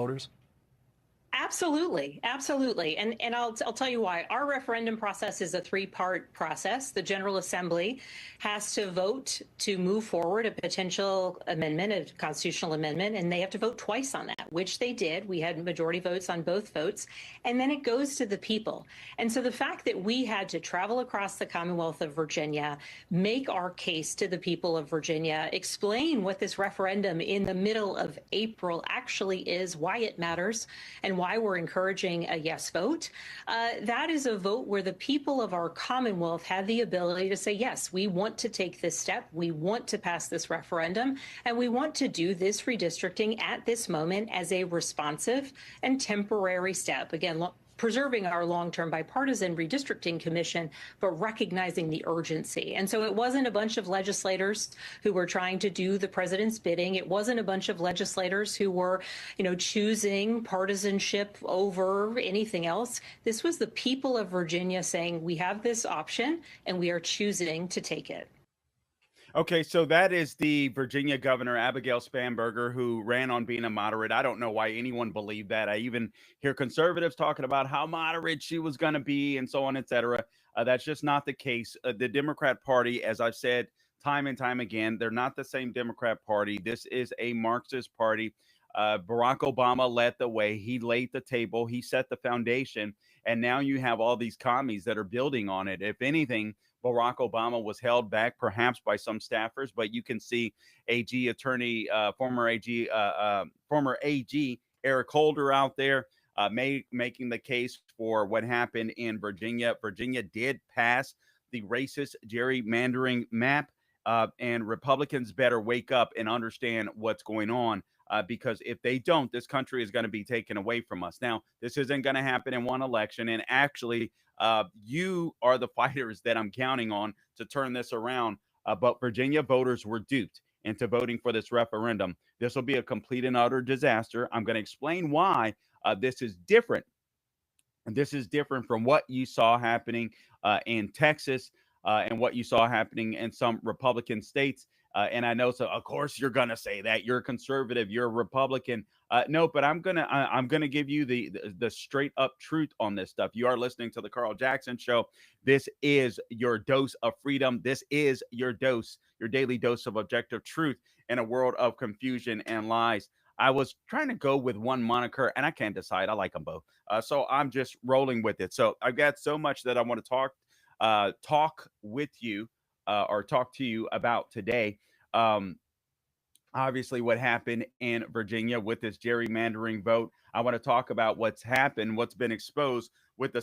voters? Absolutely, absolutely, and I'll tell you why. Our referendum process is a three-part process. The General Assembly has to vote to move forward a potential amendment, a constitutional amendment, and they have to vote twice on that, which they did. We had majority votes on both votes, and then it goes to the people. And so the fact that we had to travel across the Commonwealth of Virginia, make our case to the people of Virginia, explain what this referendum in the middle of April actually is, why it matters, and why we're encouraging a yes vote. That is a vote where the people of our Commonwealth had the ability to say, yes, we want to take this step, we want to pass this referendum, and we want to do this redistricting at this moment as a responsive and temporary step. Again, preserving our long-term bipartisan redistricting commission, but recognizing the urgency. And so it wasn't a bunch of legislators who were trying to do the president's bidding. It wasn't a bunch of legislators who were, choosing partisanship over anything else. This was the people of Virginia saying, we have this option and we are choosing to take it. Okay, so that is the Virginia governor, Abigail Spanberger, who ran on being a moderate. I don't know why anyone believed that. I even hear conservatives talking about how moderate she was going to be and so on, et cetera. That's just not the case. The Democrat Party, as I've said time and time again, they're not the same Democrat Party. This is a Marxist party. Barack Obama led the way. He laid the table. He set the foundation. And now you have all these commies that are building on it. If anything, Barack Obama was held back perhaps by some staffers, but you can see AG attorney, former AG Eric Holder out there making the case for what happened in Virginia. Virginia did pass the racist gerrymandering map, and Republicans better wake up and understand what's going on. Because if they don't, this country is going to be taken away from us. Now, this isn't going to happen in one election. And actually, you are the fighters that I'm counting on to turn this around. But Virginia voters were duped into voting for this referendum. This will be a complete and utter disaster. I'm going to explain why this is different. And this is different from what you saw happening in Texas and what you saw happening in some Republican states. And I know, so of course you're gonna say that you're a conservative, you're a Republican. No, but I'm gonna give you the straight up truth on this stuff. You are listening to the Carl Jackson Show. This is your dose of freedom. This is your dose, your daily dose of objective truth in a world of confusion and lies. I was trying to go with one moniker, and I can't decide. I like them both, so I'm just rolling with it. So I've got so much that I want to talk with you or talk to you about today. Um, Obviously, what happened in Virginia with this gerrymandering vote. I want to talk about what's happened, what's been exposed with the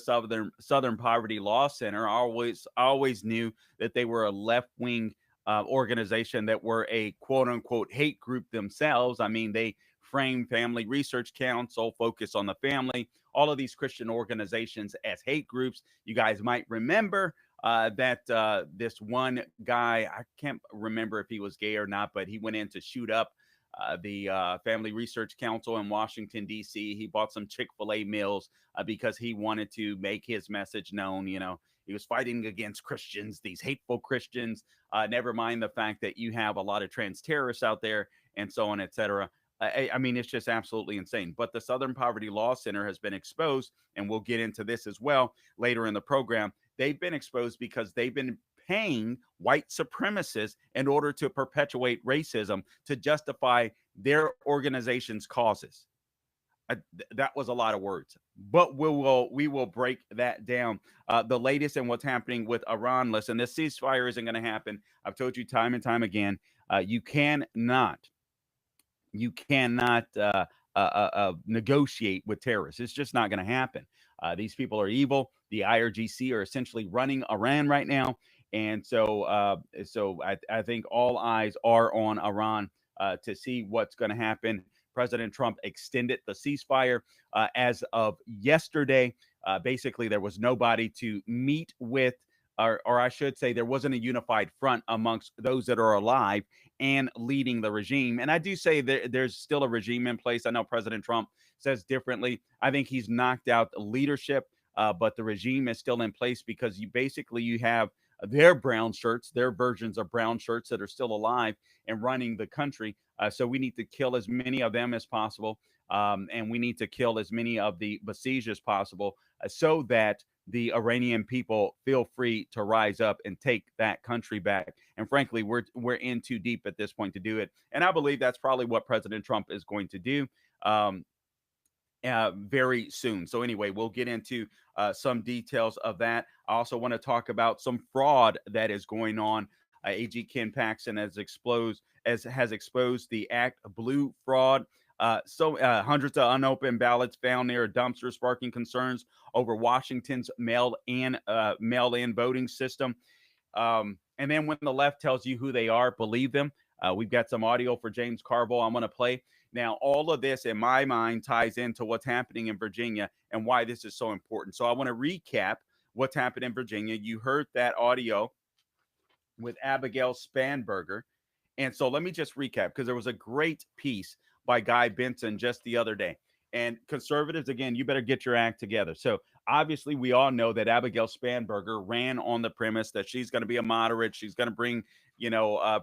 Southern Poverty Law Center. I always knew that they were a left wing organization that were a quote unquote hate group themselves. I mean, they frame Family Research Council, Focus on the Family, all of these Christian organizations as hate groups. You guys might remember that this one guy, I can't remember if he was gay or not, but he went in to shoot up the Family Research Council in Washington, D.C. He bought some Chick-fil-A meals because he wanted to make his message known. He was fighting against Christians, these hateful Christians. Never mind the fact that you have a lot of trans terrorists out there and so on, et cetera. I mean, it's just absolutely insane. But the Southern Poverty Law Center has been exposed, and we'll get into this as well later in the program. They've been exposed because they've been paying white supremacists in order to perpetuate racism to justify their organization's causes. That was a lot of words, but we will break that down. The latest and what's happening with Iran. Listen, this ceasefire isn't going to happen. I've told you time and time again. You cannot negotiate with terrorists. It's just not going to happen. These people are evil. The IRGC are essentially running Iran right now, and so I think all eyes are on Iran to see what's going to happen. President Trump extended the ceasefire as of yesterday. Basically, there was nobody to meet with, or I should say, there wasn't a unified front amongst those that are alive and leading the regime. And I do say there's still a regime in place. I know President Trump says differently. I think he's knocked out the leadership, but the regime is still in place because you have their brown shirts, their versions of brown shirts that are still alive and running the country. So we need to kill as many of them as possible. And we need to kill as many of the Basij as possible so that the Iranian people feel free to rise up and take that country back. And frankly, we're in too deep at this point to do it. And I believe that's probably what President Trump is going to do. Very soon. So anyway, we'll get into some details of that. I also want to talk about some fraud that is going on. AG Ken Paxton has exposed the Act Blue fraud. Hundreds of unopened ballots found near a dumpster, sparking concerns over Washington's mail-in voting system. And then when the left tells you who they are, believe them. We've got some audio for James Carville I'm going to play. Now, all of this, in my mind, ties into what's happening in Virginia and why this is so important. So I want to recap what's happened in Virginia. You heard that audio with Abigail Spanberger. And so let me just recap, because there was a great piece by Guy Benson just the other day. And conservatives, again, you better get your act together. So obviously, we all know that Abigail Spanberger ran on the premise that she's going to be a moderate. She's going to bring,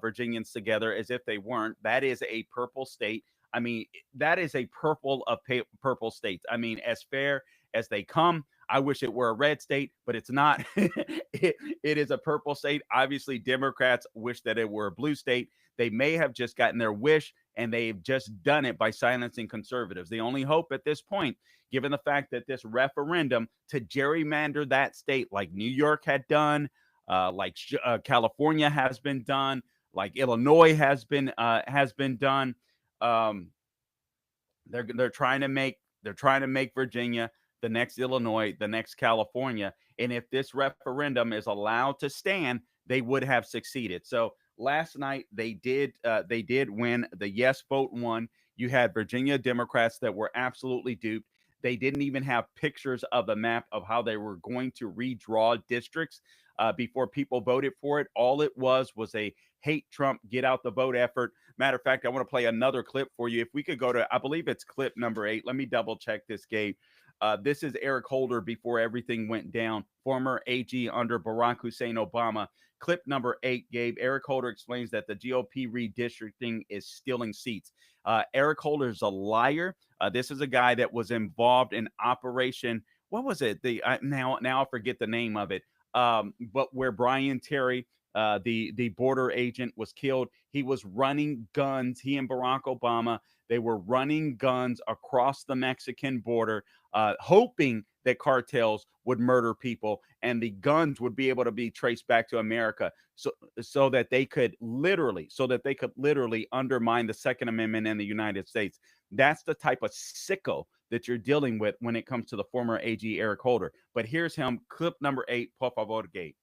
Virginians together as if they weren't. That is a purple state. I mean, that is a purple state. I mean, as fair as they come. I wish it were a red state, but it's not. it is a purple state. Obviously, Democrats wish that it were a blue state. They may have just gotten their wish, and they've just done it by silencing conservatives. The only hope at this point, given the fact that this referendum to gerrymander that state, like New York had done, like California has been done, like Illinois has been done. They're trying to make Virginia the next Illinois, the next California. And if this referendum is allowed to stand, they would have succeeded. So last night they did win. The yes vote won. You had Virginia Democrats that were absolutely duped. They didn't even have pictures of the map of how they were going to redraw districts before people voted for it. All it was a hate Trump, get out the vote effort. Matter of fact, I want to play another clip for you. If we could go to, I believe it's clip number 8. Let me double check this, Gabe. This is Eric Holder before everything went down, former AG under Barack Hussein Obama. Clip number 8, Gabe. Eric Holder explains that the GOP redistricting is stealing seats. Eric Holder is a liar. This is a guy that was involved in Operation, what was it? Now I forget the name of it. But where Brian Terry, the border agent, was killed. He was running guns. He and Barack Obama, they were running guns across the Mexican border, hoping that cartels would murder people and the guns would be able to be traced back to America, so that they could literally undermine the Second Amendment in the United States. That's the type of sicko that you're dealing with when it comes to the former AG Eric Holder. But here's him, clip number 8, por favor, Gabe.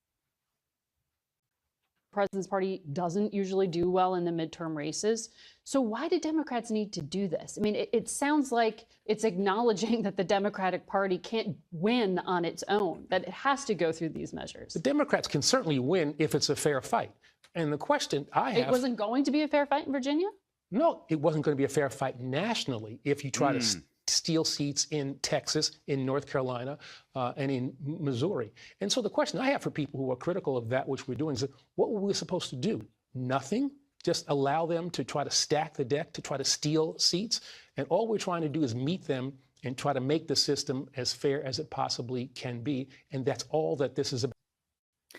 President's party doesn't usually do well in the midterm races. So why do Democrats need to do this? I mean, it sounds like it's acknowledging that the Democratic Party can't win on its own, that it has to go through these measures. The Democrats can certainly win if it's a fair fight. And the question I have... It wasn't going to be a fair fight in Virginia? No, it wasn't going to be a fair fight nationally if you try to steal seats in Texas, in North Carolina, and in Missouri. And so the question I have for people who are critical of that which we're doing is, what were we supposed to do? Nothing? Just allow them to try to stack the deck, to try to steal seats? And all we're trying to do is meet them and try to make the system as fair as it possibly can be. And that's all that this is about.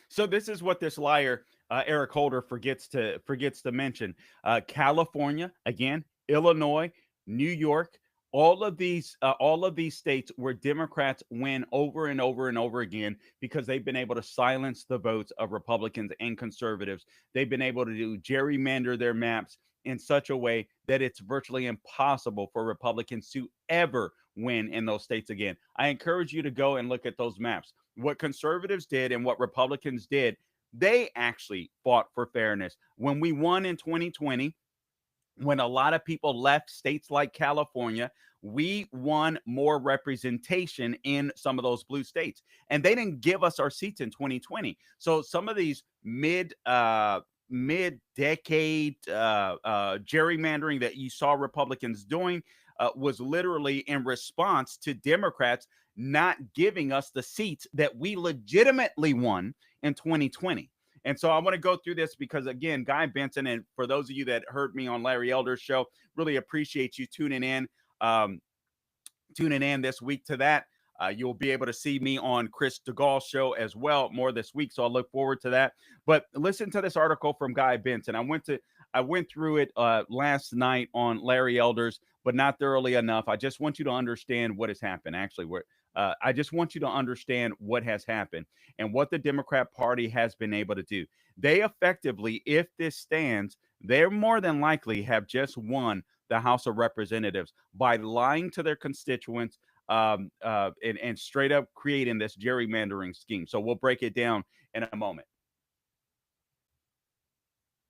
So this is what this liar, Eric Holder, forgets to mention. California, again, Illinois, New York, all of these states where Democrats win over and over and over again because they've been able to silence the votes of Republicans and conservatives. They've been able to gerrymander their maps in such a way that it's virtually impossible for Republicans to ever win in those states again. I encourage you to go and look at those maps. What conservatives did and what Republicans did, they actually fought for fairness. When we won in 2020, when a lot of people left states like California, we won more representation in some of those blue states, and they didn't give us our seats in 2020. So some of these mid-decade gerrymandering that you saw Republicans doing was literally in response to Democrats not giving us the seats that we legitimately won in 2020. And so I want to go through this because, again, Guy Benson, and for those of you that heard me on Larry Elder's show, really appreciate you tuning in. Tuning in this week to that. You'll be able to see me on Chris DeGaule's show as well more this week. So I look forward to that. But listen to this article from Guy Benson. I went through it last night on Larry Elder's, but not thoroughly enough. I just want you to understand what has happened. Actually, I just want you to understand what has happened and what the Democrat Party has been able to do. They effectively, if this stands, they're more than likely have just won the House of Representatives by lying to their constituents and straight up creating this gerrymandering scheme. So we'll break it down in a moment.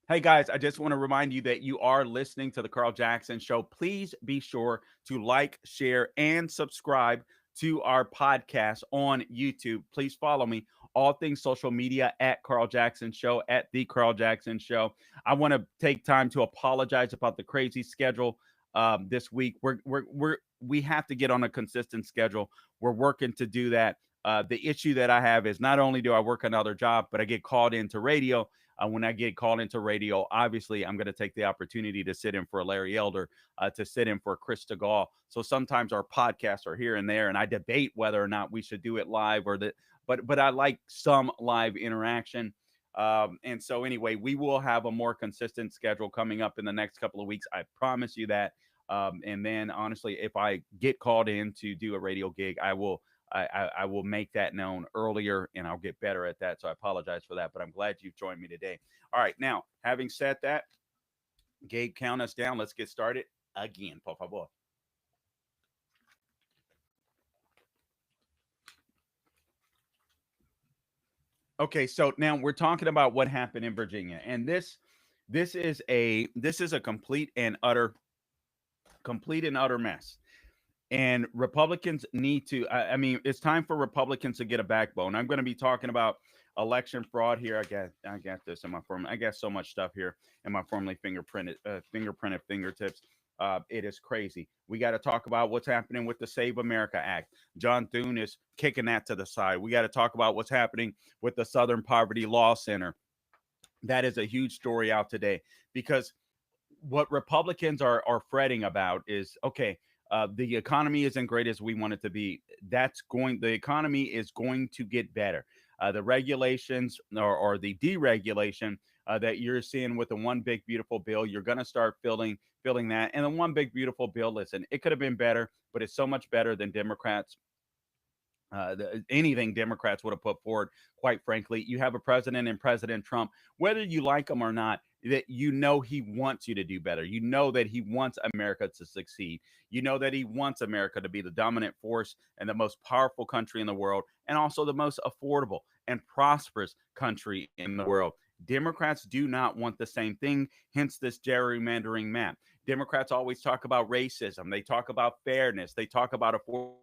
Hey guys, I just want to remind you that you are listening to the Carl Jackson Show. Please be sure to like, share, and subscribe to our podcast on YouTube. Please follow me, all things social media, at Carl Jackson Show, at The Carl Jackson Show. I want to take time to apologize about the crazy schedule this week. We have to get on a consistent schedule. We're working to do that. The issue that I have is not only do I work another job, but I get called into radio. When I get called into radio, obviously, I'm going to take the opportunity to sit in for Larry Elder, to sit in for Chris DeGaule. So sometimes our podcasts are here and there, and I debate whether or not we should do it live or that. But I like some live interaction. And so anyway, we will have a more consistent schedule coming up in the next couple of weeks. I promise you that. And then honestly, if I get called in to do a radio gig, I will make that known earlier, and I'll get better at that. So I apologize for that, but I'm glad you've joined me today. All right. Now, having said that, Gabe, count us down. Let's get started again, por favor. Okay, so now we're talking about what happened in Virginia, and this is a complete and utter mess. And Republicans need to, I mean, it's time for Republicans to get a backbone. I'm going to be talking about election fraud here. I got this in my form. I got so much stuff here in my formerly fingerprinted fingertips. It is crazy. We got to talk about what's happening with the Save America Act. John Thune is kicking that to the side. We got to talk about what's happening with the Southern Poverty Law Center. That is a huge story out today, because what Republicans are fretting about is, okay, the economy isn't great as we want it to be. The economy is going to get better. The regulations or the deregulation that you're seeing with the One Big Beautiful Bill, you're going to start feeling that. And the One Big Beautiful Bill, listen, it could have been better, but it's so much better than anything Democrats would have put forward. Quite frankly, you have a president in President Trump, whether you like him or not, that you know he wants you to do better. You know that he wants America to succeed. You know that he wants America to be the dominant force and the most powerful country in the world, and also the most affordable and prosperous country in the world. Democrats do not want the same thing, hence this gerrymandering map. Democrats always talk about racism. They talk about fairness. They talk about affordability.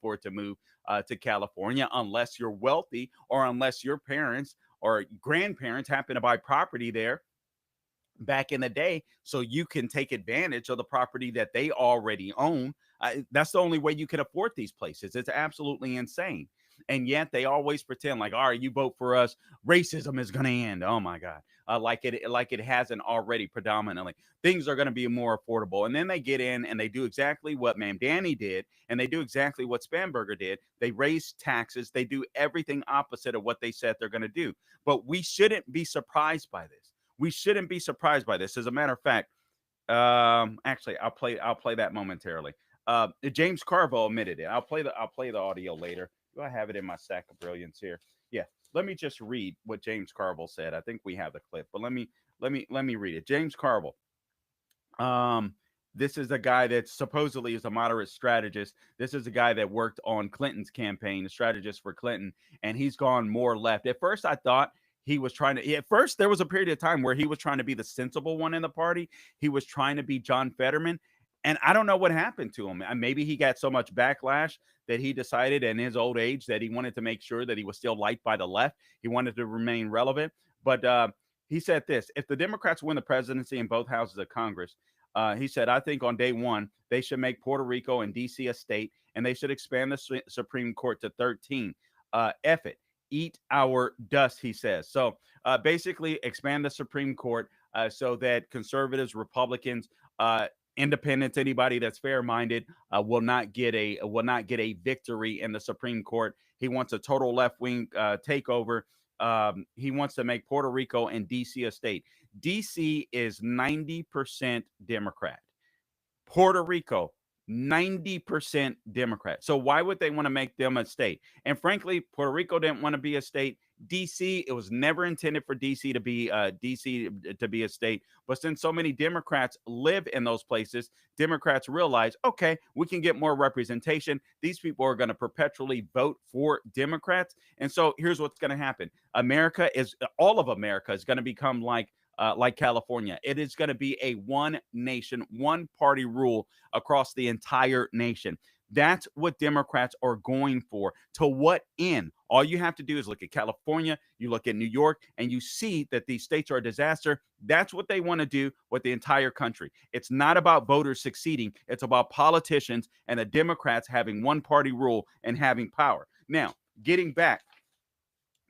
For it to move to California unless you're wealthy, or unless your parents or grandparents happen to buy property there back in the day, so you can take advantage of the property that they already own. That's the only way you can afford these places. It's absolutely insane. And yet they always pretend like, all right, you vote for us, racism is going to end. Oh my God. Like it hasn't already. Predominantly things are going to be more affordable. And then they get in and they do exactly what Mamdani did, and they do exactly what Spanberger did. They raise taxes. They do everything opposite of what they said they're going to do. But we shouldn't be surprised by this. We shouldn't be surprised by this. As a matter of fact, actually, I'll play that momentarily. James Carville admitted it. I'll play the audio later. Do I have it in my sack of brilliance here? Yeah. Let me just read what James Carville said. I think we have the clip, but let me read it. James Carville. This is a guy that supposedly is a moderate strategist. This is a guy that worked on Clinton's campaign, a strategist for Clinton, and he's gone more left. At first, I thought he was trying to. At first, there was a period of time where he was trying to be the sensible one in the party. He was trying to be John Fetterman. And I don't know what happened to him. Maybe he got so much backlash that he decided in his old age that he wanted to make sure that he was still liked by the left. He wanted to remain relevant. But he said this: if the Democrats win the presidency in both houses of Congress, he said, I think on day one, they should make Puerto Rico and D.C. a state and they should expand the Supreme Court to 13. F it. Eat our dust, he says. So basically, expand the Supreme Court so that conservatives, Republicans, independents, anybody that's fair-minded will not get a victory in the Supreme Court. He wants a total left-wing takeover. He wants to make Puerto Rico and DC a state. DC is 90% Democrat. Puerto Rico, 90% Democrat. So why would they want to make them a state? And frankly, Puerto Rico didn't want to be a state. DC, it was never intended for DC to be a state. But since so many Democrats live in those places, Democrats realize, okay, we can get more representation. These people are going to perpetually vote for Democrats. And so here's what's going to happen. All of America is going to become like California. It is going to be a one nation, one party rule across the entire nation. That's what Democrats are going for. To what end? All you have to do is look at California, you look at New York, and you see that these states are a disaster. That's what they want to do with the entire country. It's not about voters succeeding. It's about politicians and the Democrats having one party rule and having power. Now, getting back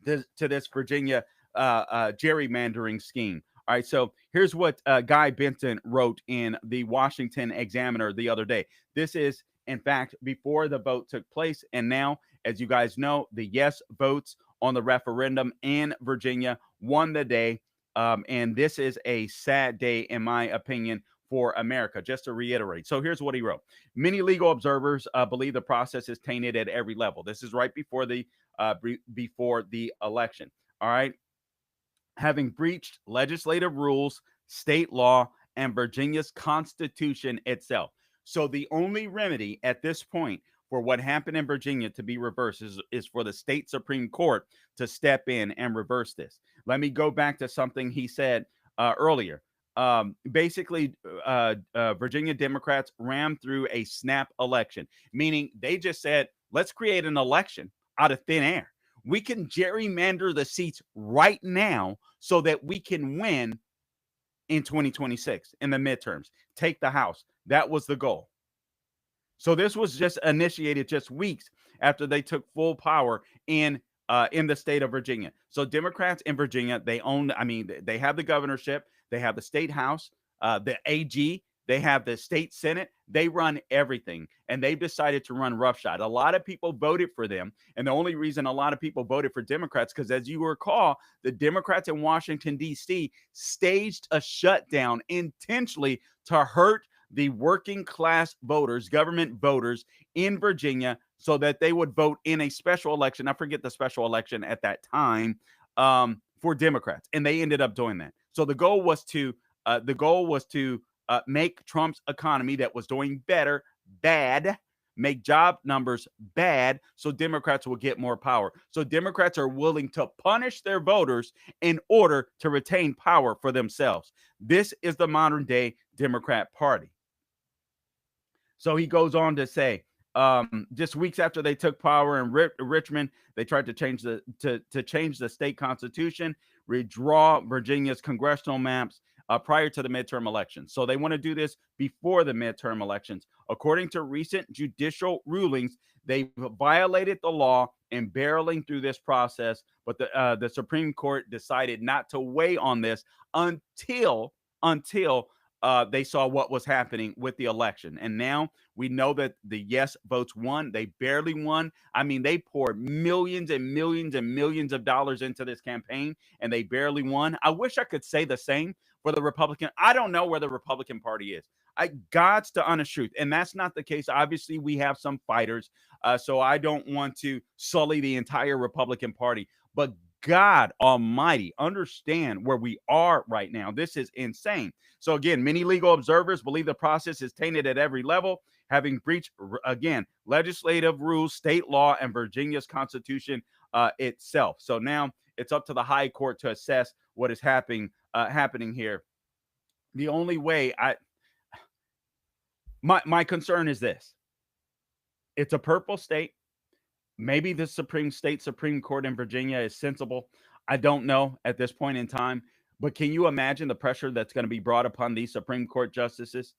to this Virginia gerrymandering scheme. All right, so here's what Guy Benson wrote in the Washington Examiner the other day. This is, in fact, before the vote took place. And now, as you guys know, the yes votes on the referendum in Virginia won the day. And this is a sad day, in my opinion, for America, just to reiterate. So here's what he wrote. Many legal observers believe the process is tainted at every level. This is right before the election. All right. Having breached legislative rules, state law, and Virginia's Constitution itself. So the only remedy at this point for what happened in Virginia to be reversed is for the state Supreme Court to step in and reverse this. Let me go back to something he said earlier. Basically, Virginia Democrats rammed through a snap election, meaning they just said, let's create an election out of thin air. We can gerrymander the seats right now so that we can win in 2026 in the midterms, take the House. That was the goal. So this was just initiated just weeks after they took full power in the state of Virginia. So Democrats in Virginia, they have the governorship, they have the state house, the AG, they have the state Senate. They run everything, and they've decided to run roughshod. A lot of people voted for them, and the only reason a lot of people voted for Democrats, because as you recall, the Democrats in Washington, D.C. staged a shutdown intentionally to hurt the working class voters, government voters in Virginia, so that they would vote in a special election. I forget the special election at that time for Democrats, and they ended up doing that. So the goal was to make Trump's economy that was doing better bad, make job numbers bad, so Democrats will get more power. So Democrats are willing to punish their voters in order to retain power for themselves. This is the modern day Democrat Party. So he goes on to say, just weeks after they took power in Richmond, they tried to change the state constitution, redraw Virginia's congressional maps prior to the midterm elections. So they want to do this before the midterm elections. According to recent judicial rulings, they violated the law in barreling through this process, but the Supreme Court decided not to weigh on this until they saw what was happening with the election. And now we know that the yes votes won. They barely won. I mean, they poured millions and millions and millions of dollars into this campaign, and they barely won. I wish I could say the same for the Republican. I don't know where the Republican Party is. God's the honest truth. And that's not the case. Obviously, we have some fighters. So I don't want to sully the entire Republican Party. But God Almighty, understand where we are right now. This is insane. So again, many legal observers believe the process is tainted at every level, having breached, again, legislative rules, state law, and Virginia's Constitution itself. So now it's up to the high court to assess what is happening here. The only way my concern is this. It's a purple state. Maybe the Supreme Court in Virginia is sensible. I don't know at this point in time. But can you imagine the pressure that's going to be brought upon these Supreme Court justices?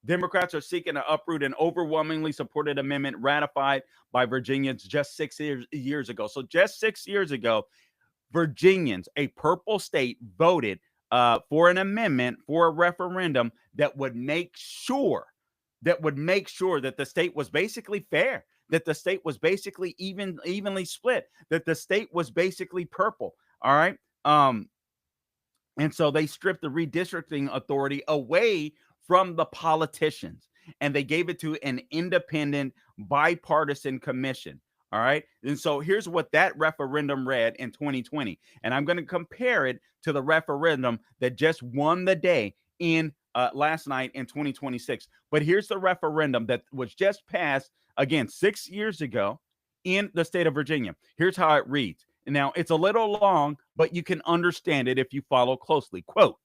Democrats are seeking to uproot an overwhelmingly supported amendment ratified by Virginians just 6 years ago. So just 6 years ago, Virginians, a purple state, voted for an amendment, for a referendum that would make sure that the state was basically fair, that the state was basically evenly split, that the state was basically purple. All right. And so they stripped the redistricting authority away from the politicians, and they gave it to an independent bipartisan commission. All right. And so here's what that referendum read in 2020. And I'm going to compare it to the referendum that just won the day in last night in 2026. But here's the referendum that was just passed, again, 6 years ago in the state of Virginia. Here's how it reads. Now, it's a little long, but you can understand it if you follow closely. Quote,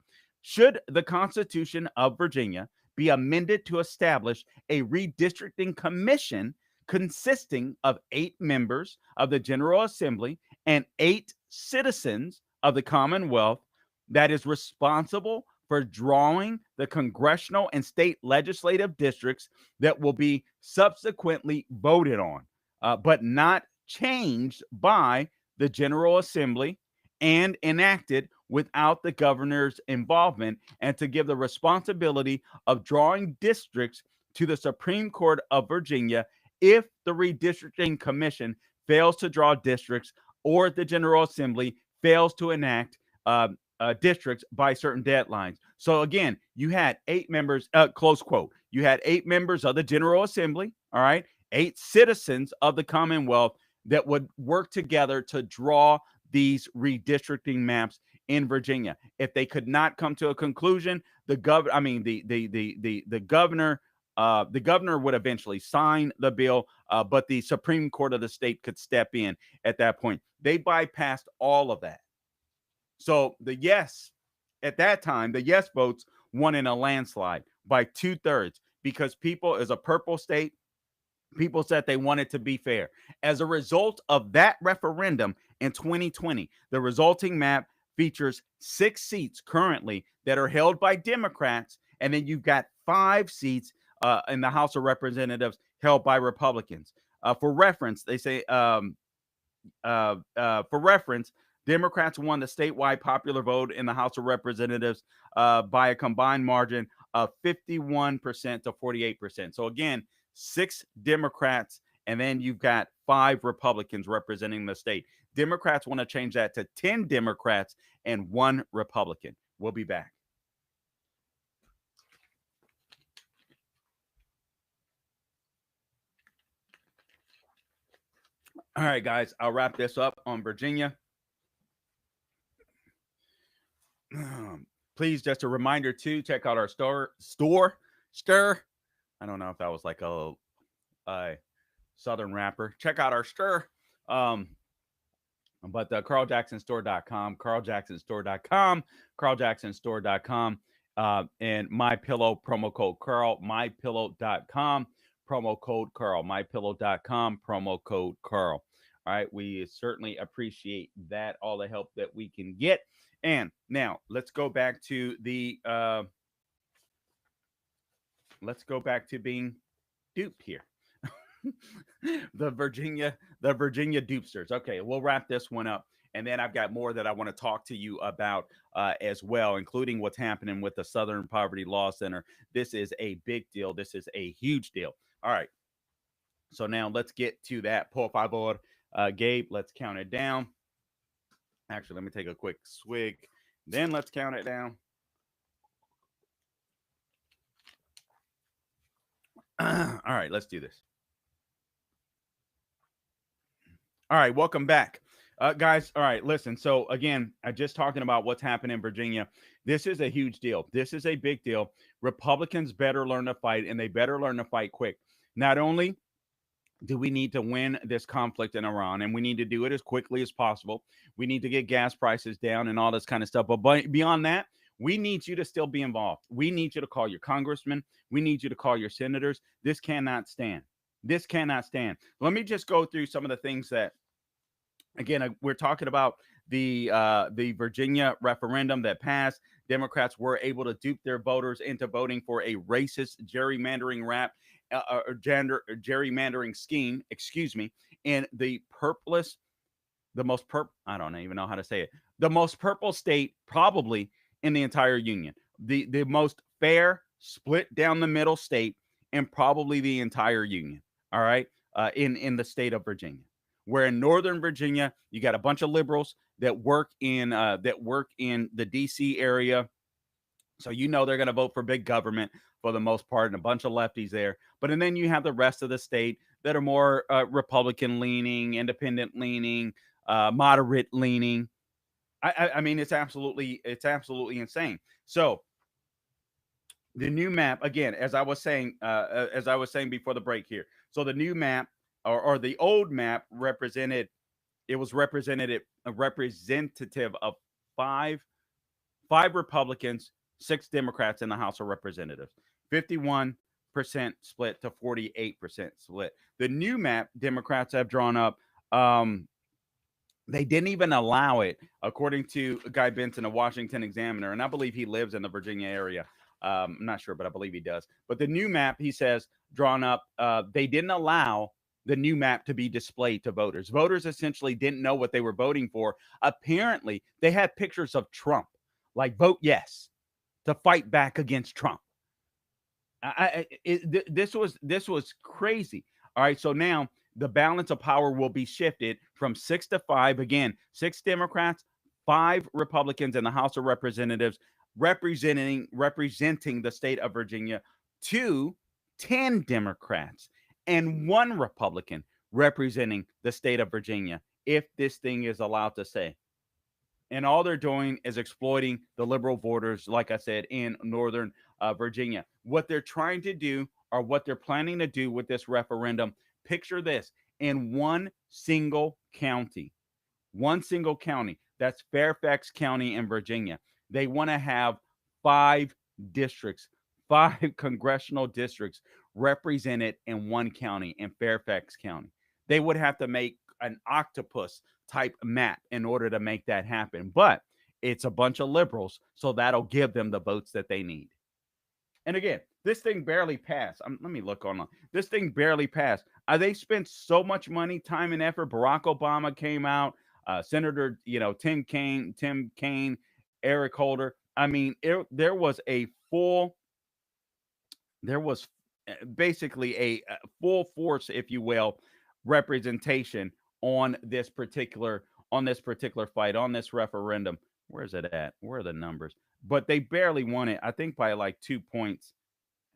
should the Constitution of Virginia be amended to establish a redistricting commission consisting of 8 members of the General Assembly and 8 citizens of the Commonwealth that is responsible for drawing the congressional and state legislative districts that will be subsequently voted on, but not changed by the General Assembly and enacted without the governor's involvement, and to give the responsibility of drawing districts to the Supreme Court of Virginia if the redistricting commission fails to draw districts or the General Assembly fails to enact districts by certain deadlines. So again, you had 8 members, close quote, you had 8 members of the General Assembly, all right, 8 citizens of the Commonwealth that would work together to draw these redistricting maps in Virginia. If they could not come to a conclusion, the governor would eventually sign the bill, but the Supreme Court of the state could step in at that point. They bypassed all of that. So at that time, the yes votes won in a landslide by 2/3 because people, as a purple state, people said they wanted to be fair. As a result of that referendum in 2020, the resulting map features 6 seats currently that are held by Democrats, and then you've got 5 seats in the House of Representatives held by Republicans. For reference, they say, Democrats won the statewide popular vote in the House of Representatives by a combined margin of 51% to 48%. So again, 6 Democrats, and then you've got 5 Republicans representing the state. Democrats want to change that to 10 Democrats and 1 Republican. We'll be back. All right, guys, I'll wrap this up on Virginia. Please, just a reminder to check out our store. I don't know if that was like a Southern rapper. Check out our store. But CarlJacksonStore.com, CarlJacksonStore.com, and MyPillow, promo code Carl, MyPillow.com, promo code Carl, MyPillow.com, promo code Carl. All right, we certainly appreciate that, all the help that we can get. And now let's go back to the being duped here. the Virginia dupesters. Okay, we'll wrap this one up, and then I've got more that I want to talk to you about as well, including what's happening with the Southern Poverty Law Center. This is a big deal. This is a huge deal. All right, so now let's get to that. Por favor, Gabe, let's count it down. Actually, let me take a quick swig, then let's count it down. All right, let's do this. All right, welcome back. Guys, all right, listen. So again, I just talking about what's happening in Virginia. This is a huge deal. This is a big deal. Republicans better learn to fight, and they better learn to fight quick. Not only do we need to win this conflict in Iran, and we need to do it as quickly as possible. We need to get gas prices down and all this kind of stuff. But beyond that, we need you to still be involved. We need you to call your congressmen. We need you to call your senators. This cannot stand. This cannot stand. Let me just go through some of the things that, again, we're talking about the Virginia referendum that passed, Democrats were able to dupe their voters into voting for a racist gerrymandering gerrymandering scheme, excuse me, in the purplest, the most I don't even know how to say it, the most purple state probably in the entire union, the most fair, split down the middle state in probably the entire union. All right, in the state of Virginia, where in Northern Virginia you got a bunch of liberals that work in the DC area. So they're going to vote for big government for the most part, and a bunch of lefties there. But and then you have the rest of the state that are more Republican leaning, independent leaning, moderate leaning. I mean, it's absolutely insane. So the new map, again, as I was saying before the break here. So the new map or the old map was representative of five Republicans, 6 Democrats in the House of Representatives. 51% split to 48% split. The new map Democrats have drawn up, they didn't even allow it, according to Guy Benson, a Washington Examiner, and I believe he lives in the Virginia area. I'm not sure, but I believe he does. But the new map, he says, drawn up, they didn't allow the new map to be displayed to voters. Voters essentially didn't know what they were voting for. Apparently, they had pictures of Trump, like vote yes, to fight back against Trump. This was crazy. All right, so now the balance of power will be shifted from 6 to 5. Again, 6 Democrats, 5 Republicans in the House of Representatives representing the state of Virginia, to 10 Democrats and 1 Republican representing the state of Virginia, if this thing is allowed to stay. And all they're doing is exploiting the liberal voters, like I said, in Northern Virginia. What they're trying to do, or what they're planning to do with this referendum, picture this: in one single county, that's Fairfax County in Virginia, they want to have 5 districts, 5 congressional districts represented in one county, in Fairfax County. They would have to make an octopus type map in order to make that happen. But it's a bunch of liberals, so that'll give them the votes that they need. And again, this thing barely passed. Let me look online. This thing barely passed. They spent so much money, time, and effort. Barack Obama came out, Senator, Tim Kaine, Eric Holder. I mean, there was basically a full force, if you will, representation on this particular fight, on this referendum. Where's it at? Where are the numbers? But they barely won it, I think, by like 2 points.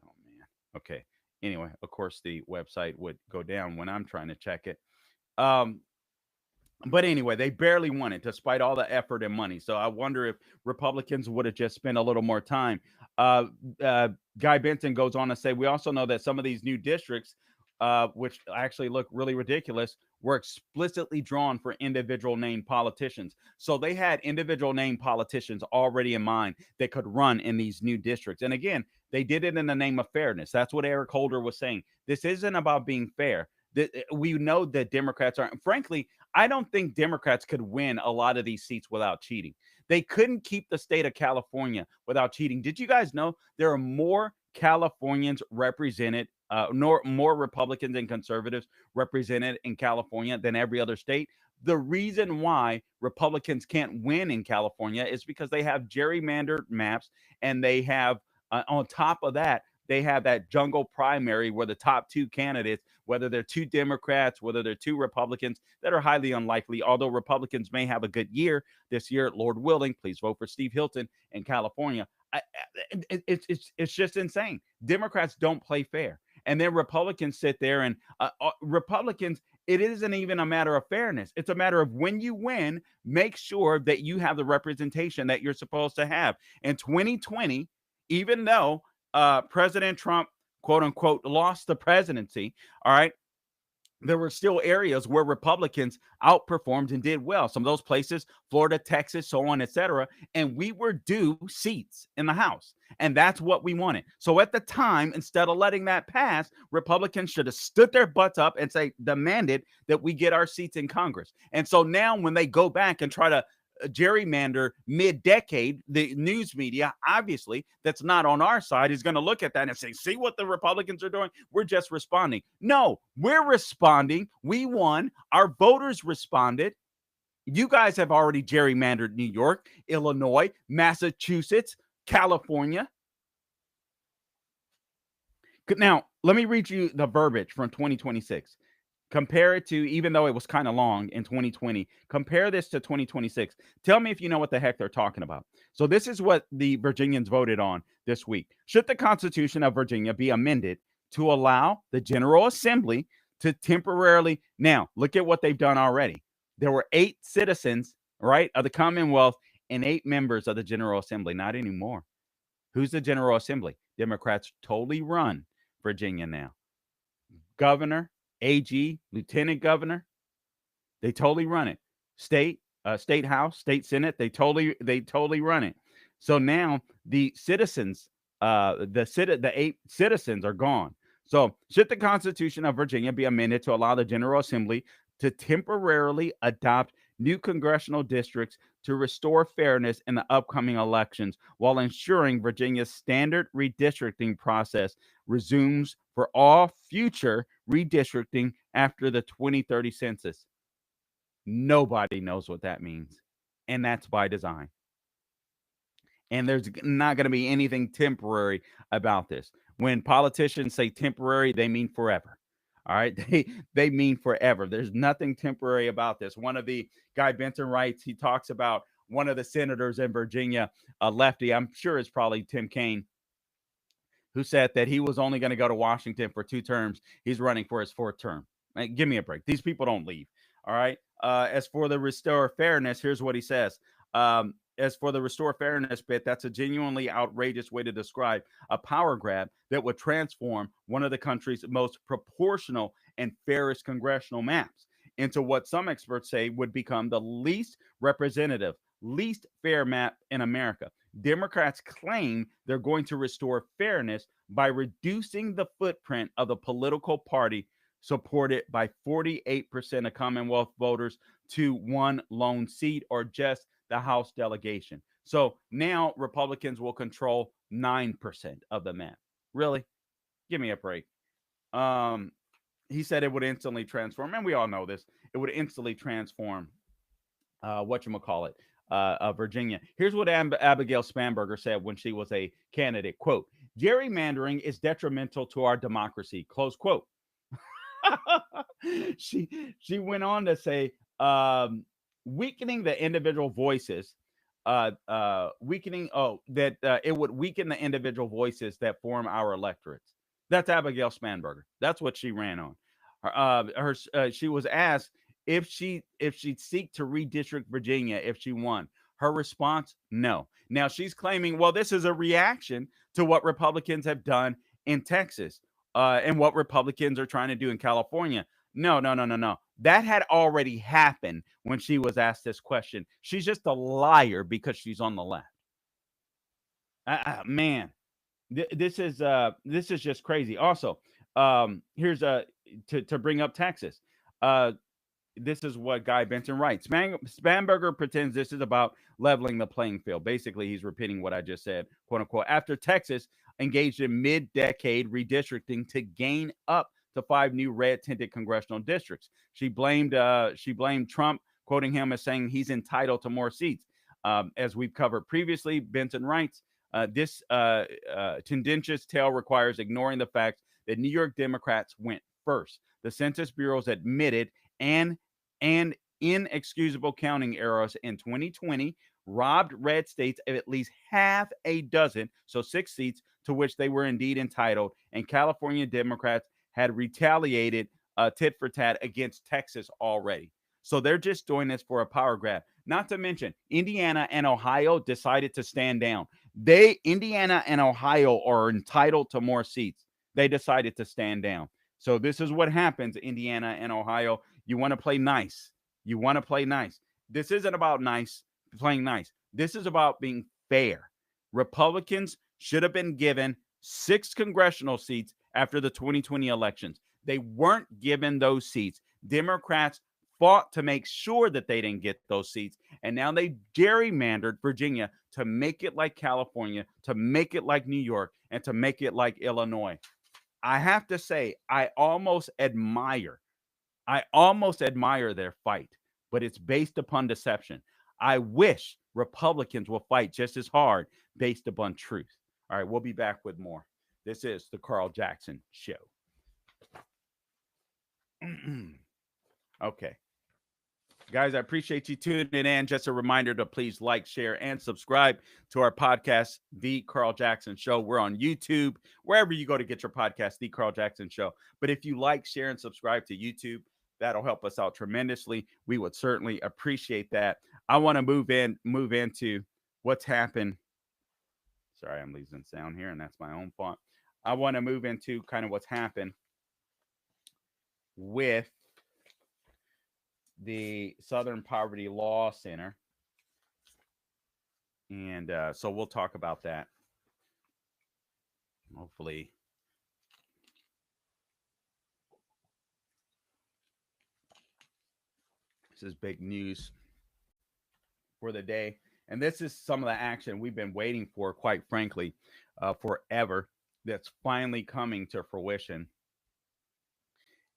Oh man. Okay. Anyway, of course the website would go down when I'm trying to check it. But anyway, they barely won it despite all the effort and money. So I wonder if Republicans would have just spent a little more time. Guy Benson goes on to say, we also know that some of these new districts, which actually look really ridiculous, were explicitly drawn for individual named politicians. So they had individual named politicians already in mind that could run in these new districts. And again, they did it in the name of fairness. That's what Eric Holder was saying. This isn't about being fair. We know that Democrats aren't. Frankly, I don't think Democrats could win a lot of these seats without cheating. They couldn't keep the state of California without cheating. Did you guys know there are more Californians represented, more Republicans and conservatives represented in California than every other state? The reason why Republicans can't win in California is because they have gerrymandered maps, and they have, on top of that, they have that jungle primary where the top 2 candidates, whether they're 2 Democrats, whether they're 2 Republicans, that are highly unlikely, although Republicans may have a good year this year, Lord willing. Please vote for Steve Hilton in California. It's just insane. Democrats don't play fair. And then Republicans sit there and Republicans, it isn't even a matter of fairness. It's a matter of, when you win, make sure that you have the representation that you're supposed to have. In 2020, even though President Trump, quote unquote, lost the presidency, all right, there were still areas where Republicans outperformed and did well. Some of those places, Florida, Texas, so on, etc. And we were due seats in the House. And that's what we wanted. So at the time, instead of letting that pass, Republicans should have stood their butts up and demanded that we get our seats in Congress. And so now when they go back and try to gerrymander mid-decade, the news media, obviously, that's not on our side, is going to look at that and say, see what the Republicans are doing? We're just responding. No, we're responding. We won. Our voters responded. You guys have already gerrymandered New York, Illinois, Massachusetts, California. Now, let me read you the verbiage from 2026. Compare it to, even though it was kind of long in 2020, compare this to 2026. Tell me if you know what the heck they're talking about. So this is what the Virginians voted on this week. Should the Constitution of Virginia be amended to allow the General Assembly to temporarily, now look at what they've done already. There were 8 citizens, right, of the Commonwealth and 8 members of the General Assembly. Not anymore. Who's the General Assembly? Democrats totally run Virginia now. Governor, AG, lieutenant governor, they totally run it. State house, state senate, they totally run it. So now the citizens, the 8 citizens are gone. So should the Constitution of Virginia be amended to allow the General Assembly to temporarily adopt new congressional districts to restore fairness in the upcoming elections while ensuring Virginia's standard redistricting process resumes for all future redistricting after the 2030 census? Nobody knows what that means, and that's by design. And there's not going to be anything temporary about this. When politicians say temporary, they mean forever. All right. They mean forever. There's nothing temporary about this. One of the Guy Benson writes, he talks about one of the senators in Virginia, a lefty, I'm sure it's probably Tim Kaine, who said that he was only going to go to Washington for 2 terms. He's running for his 4th term. Like, give me a break. These people don't leave. All right. As for the restore fairness, here's what he says. As for the restore fairness bit, that's a genuinely outrageous way to describe a power grab that would transform one of the country's most proportional and fairest congressional maps into what some experts say would become the least representative, least fair map in America. Democrats claim they're going to restore fairness by reducing the footprint of the political party supported by 48% of Commonwealth voters to 1 lone seat, or just the House delegation. So now Republicans will control 9% of the map. Really? Give me a break. He said it would instantly transform, and we all know this. It would instantly transform Virginia. Here's what Abigail Spanberger said when she was a candidate. Quote, gerrymandering is detrimental to our democracy. Close quote. She went on to say, weakening the individual voices, it would weaken the individual voices that form our electorates. That's Abigail Spanberger. That's what she ran on. She was asked if she'd seek to redistrict Virginia if she won. Her response, no. Now she's claiming, well, this is a reaction to what Republicans have done in Texas and what Republicans are trying to do in California. No. That had already happened when she was asked this question. She's just a liar because she's on the left. Man, this is just crazy. Also, here's to bring up Texas. This is what Guy Benson writes. Spanberger pretends this is about leveling the playing field. Basically, he's repeating what I just said, quote unquote. After Texas engaged in mid-decade redistricting to gain up to 5 new red-tinted congressional districts. She blamed Trump, quoting him as saying he's entitled to more seats. As we've covered previously, Benson writes, this tendentious tale requires ignoring the fact that New York Democrats went first. The Census Bureau's admitted and inexcusable counting errors in 2020 robbed red states of at least half a dozen, so 6 seats, to which they were indeed entitled, and California Democrats had retaliated tit for tat against Texas already. So they're just doing this for a power grab. Not to mention, Indiana and Ohio decided to stand down. Indiana and Ohio are entitled to more seats. They decided to stand down. So this is what happens, Indiana and Ohio. You want to play nice. You want to play nice. This isn't about playing nice. This is about being fair. Republicans should have been given 6 congressional seats after the 2020 elections. They weren't given those seats. Democrats fought to make sure that they didn't get those seats. And now they gerrymandered Virginia to make it like California, to make it like New York, and to make it like Illinois. I have to say, I almost admire their fight, but it's based upon deception. I wish Republicans will fight just as hard based upon truth. All right, we'll be back with more. This is the Carl Jackson Show. Okay. Guys, I appreciate you tuning in. Just a reminder to please like, share, and subscribe to our podcast, The Carl Jackson Show. We're on YouTube, wherever you go to get your podcast, The Carl Jackson Show. But if you like, share, and subscribe to YouTube, that'll help us out tremendously. We would certainly appreciate that. I want to move into what's happened. Sorry, I'm losing sound here, and that's my own fault. I want to move into kind of what's happened with the Southern Poverty Law Center. And so we'll talk about that. Hopefully. This is big news for the day. And this is some of the action we've been waiting for, quite frankly, forever. That's finally coming to fruition.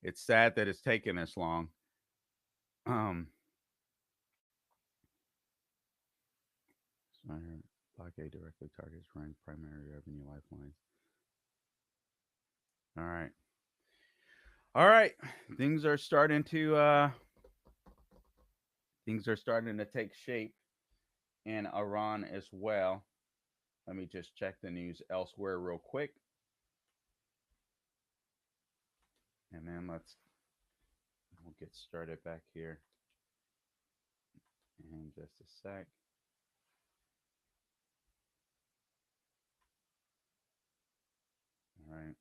It's sad that it's taken this long. Blockade directly targets rent primary revenue lifelines. All right. Things are starting to take shape in Iran as well. Let me just check the news elsewhere real quick. And then we'll get started back here in just a sec. All right.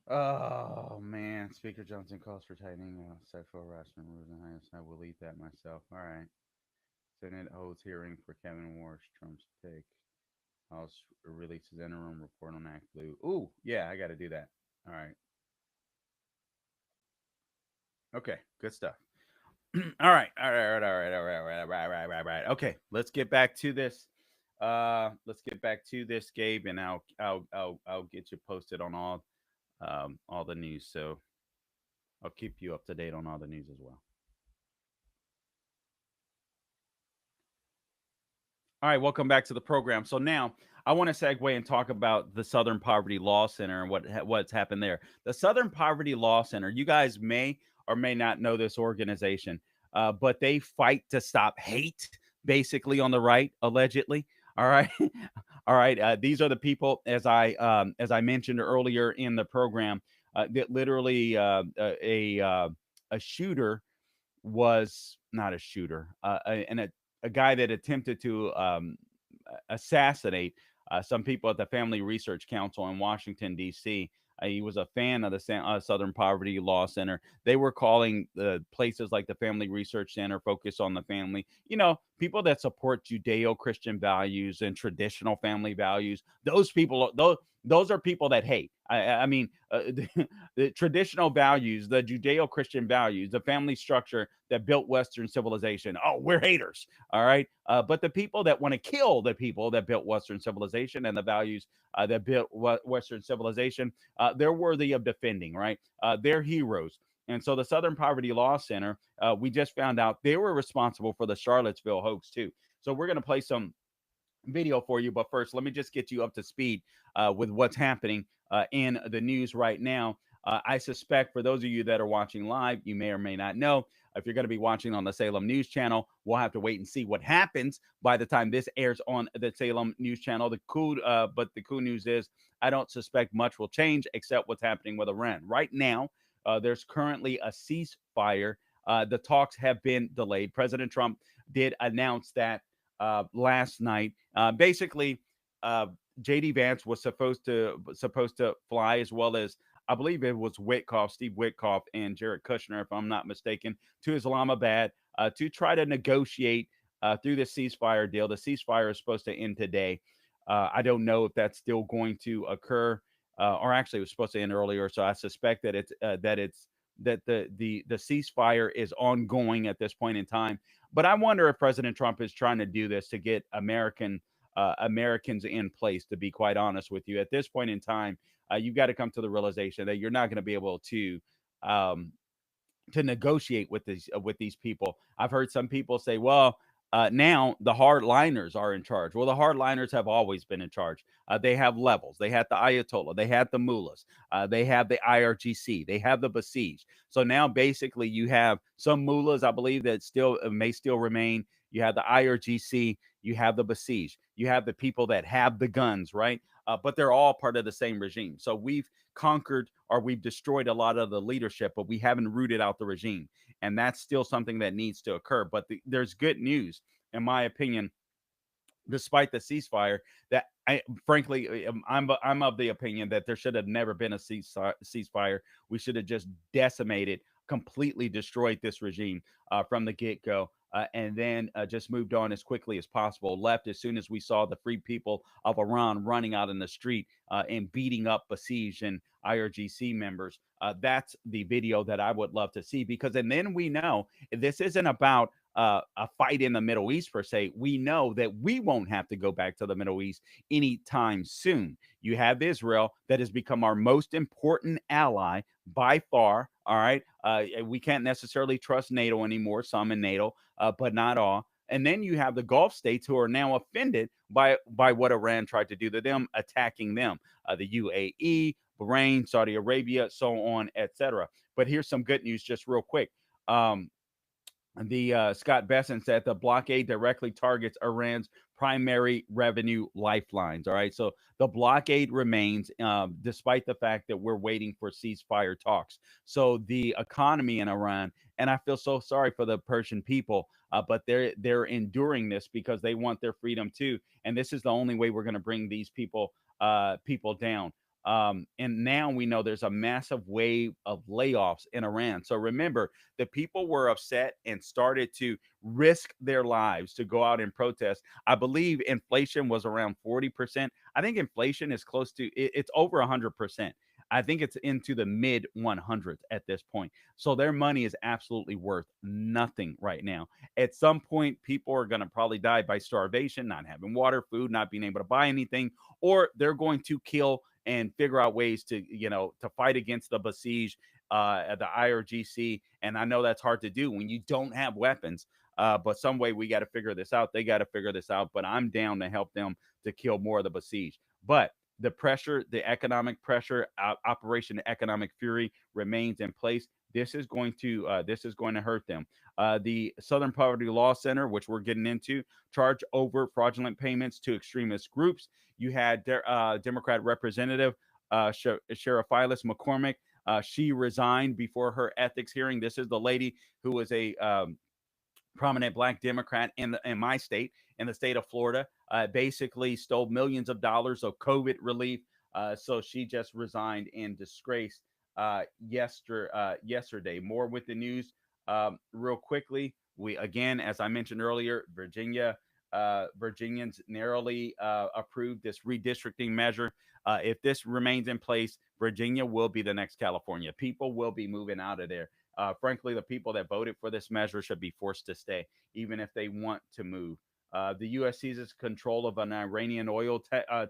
Oh, man. Speaker Johnson calls for tightening sexual harassment rules in higher side. We'll eat that myself. All right. Senate holds hearing for Kevin Warsh, Trump's take. House releases interim report on Act Blue. Ooh, yeah, I got to do that. All right. Okay, good stuff. All right. Okay, let's get back to this. Gabe, and I'll get you posted on all the news. So I'll keep you up to date on all the news as well. All right, welcome back to the program. So now I want to segue and talk about the Southern Poverty Law Center and what's happened there. The Southern Poverty Law Center, you guys may or may not know this organization, but they fight to stop hate, basically, on the right, allegedly. All right. All right. These are the people, as I mentioned earlier in the program, that literally a shooter was not a shooter, a guy that attempted to assassinate some people at the Family Research Council in Washington, D.C. He was a fan of the Southern Poverty Law Center. They were calling places like the Family Research Center focus on the family. You know, people that support Judeo-Christian values and traditional family values. Those people, those are people that hate. I mean, the traditional values, the Judeo-Christian values, the family structure that built Western civilization. Oh, we're haters. All right. But the people that want to kill the people that built Western civilization and the values that built Western civilization, they're worthy of defending, right? They're heroes. And so the Southern Poverty Law Center, we just found out they were responsible for the Charlottesville hoax too. So we're going to play some video for you. But first, let me just get you up to speed with what's happening in the news right now. I suspect for those of you that are watching live, you may or may not know. If you're going to be watching on the Salem News Channel, we'll have to wait and see what happens by the time this airs on the Salem News Channel. But the cool news is I don't suspect much will change except what's happening with Iran. Right now, there's currently a ceasefire. The talks have been delayed. President Trump did announce that last night. Basically, J.D. Vance was supposed to fly, as well as I believe it was Witkoff, Steve Witkoff, and Jared Kushner, if I'm not mistaken, to Islamabad to try to negotiate through the ceasefire deal. The ceasefire is supposed to end today. I don't know if that's still going to occur, or actually, it was supposed to end earlier. So I suspect that the ceasefire is ongoing at this point in time. But I wonder if President Trump is trying to do this to get Americans in place. To be quite honest with you, at this point in time, you've got to come to the realization that you're not going to be able um, to negotiate with these people. I've heard some people say, "Well, now the hardliners are in charge." Well, the hardliners have always been in charge. They have levels. They had the Ayatollah. They had the mullahs. They have the IRGC. They have the Basij. So now, basically, you have some mullahs, I believe, that still may still remain. You have the IRGC. You have the Basij. You have the people that have the guns, right? But they're all part of the same regime. So we've conquered or we've destroyed a lot of the leadership, but we haven't rooted out the regime. And that's still something that needs to occur. But there's good news, in my opinion, despite the ceasefire, that frankly, I'm of the opinion that there should have never been a ceasefire. We should have just decimated, completely destroyed this regime from the get go. And then just moved on as quickly as possible. Left as soon as we saw the free people of Iran running out in the street and beating up Basij and IRGC members. That's the video that I would love to see, because and then we know this isn't about a fight in the Middle East per se. We know that we won't have to go back to the Middle East anytime soon. You have Israel that has become our most important ally by far. All right. We can't necessarily trust NATO anymore, some in NATO, but not all. And then you have the Gulf states who are now offended by what Iran tried to do to them, attacking them, the UAE, Bahrain, Saudi Arabia, so on, etc. But here's some good news, just real quick. The Scott Bessent said the blockade directly targets Iran's primary revenue lifelines. All right, so the blockade remains despite the fact that we're waiting for ceasefire talks. So the economy in Iran, and I feel so sorry for the Persian people, but they're enduring this because they want their freedom too, and this is the only way we're going to bring these people down. And now we know there's a massive wave of layoffs in Iran. So remember, the people were upset and started to risk their lives to go out and protest. I believe inflation was around 40%. I think inflation is close to it's over 100%. I think it's into the mid 100s at this point. So their money is absolutely worth nothing right now. At some point, people are going to probably die by starvation, not having water, food, not being able to buy anything, or they're going to kill and figure out ways to, to fight against the Basij, the IRGC. And I know that's hard to do when you don't have weapons, but some way we got to figure this out. They got to figure this out, but I'm down to help them to kill more of the Basij. But the pressure, the economic pressure, Operation Economic Fury remains in place. This is going to hurt them. The Southern Poverty Law Center, which we're getting into, charge over fraudulent payments to extremist groups. You had Democrat Representative Sheriff-Phyllis McCormick. She resigned before her ethics hearing. This is the lady who was a prominent Black Democrat in my state, in the state of Florida, basically stole millions of dollars of COVID relief. So she just resigned in disgrace yesterday. More with the news real quickly. We again, as I mentioned earlier, Virginians narrowly approved this redistricting measure. If this remains in place, Virginia will be the next California. People will be moving out of there. Frankly, the people that voted for this measure should be forced to stay, even if they want to move. The U.S. seizes control of an Iranian oil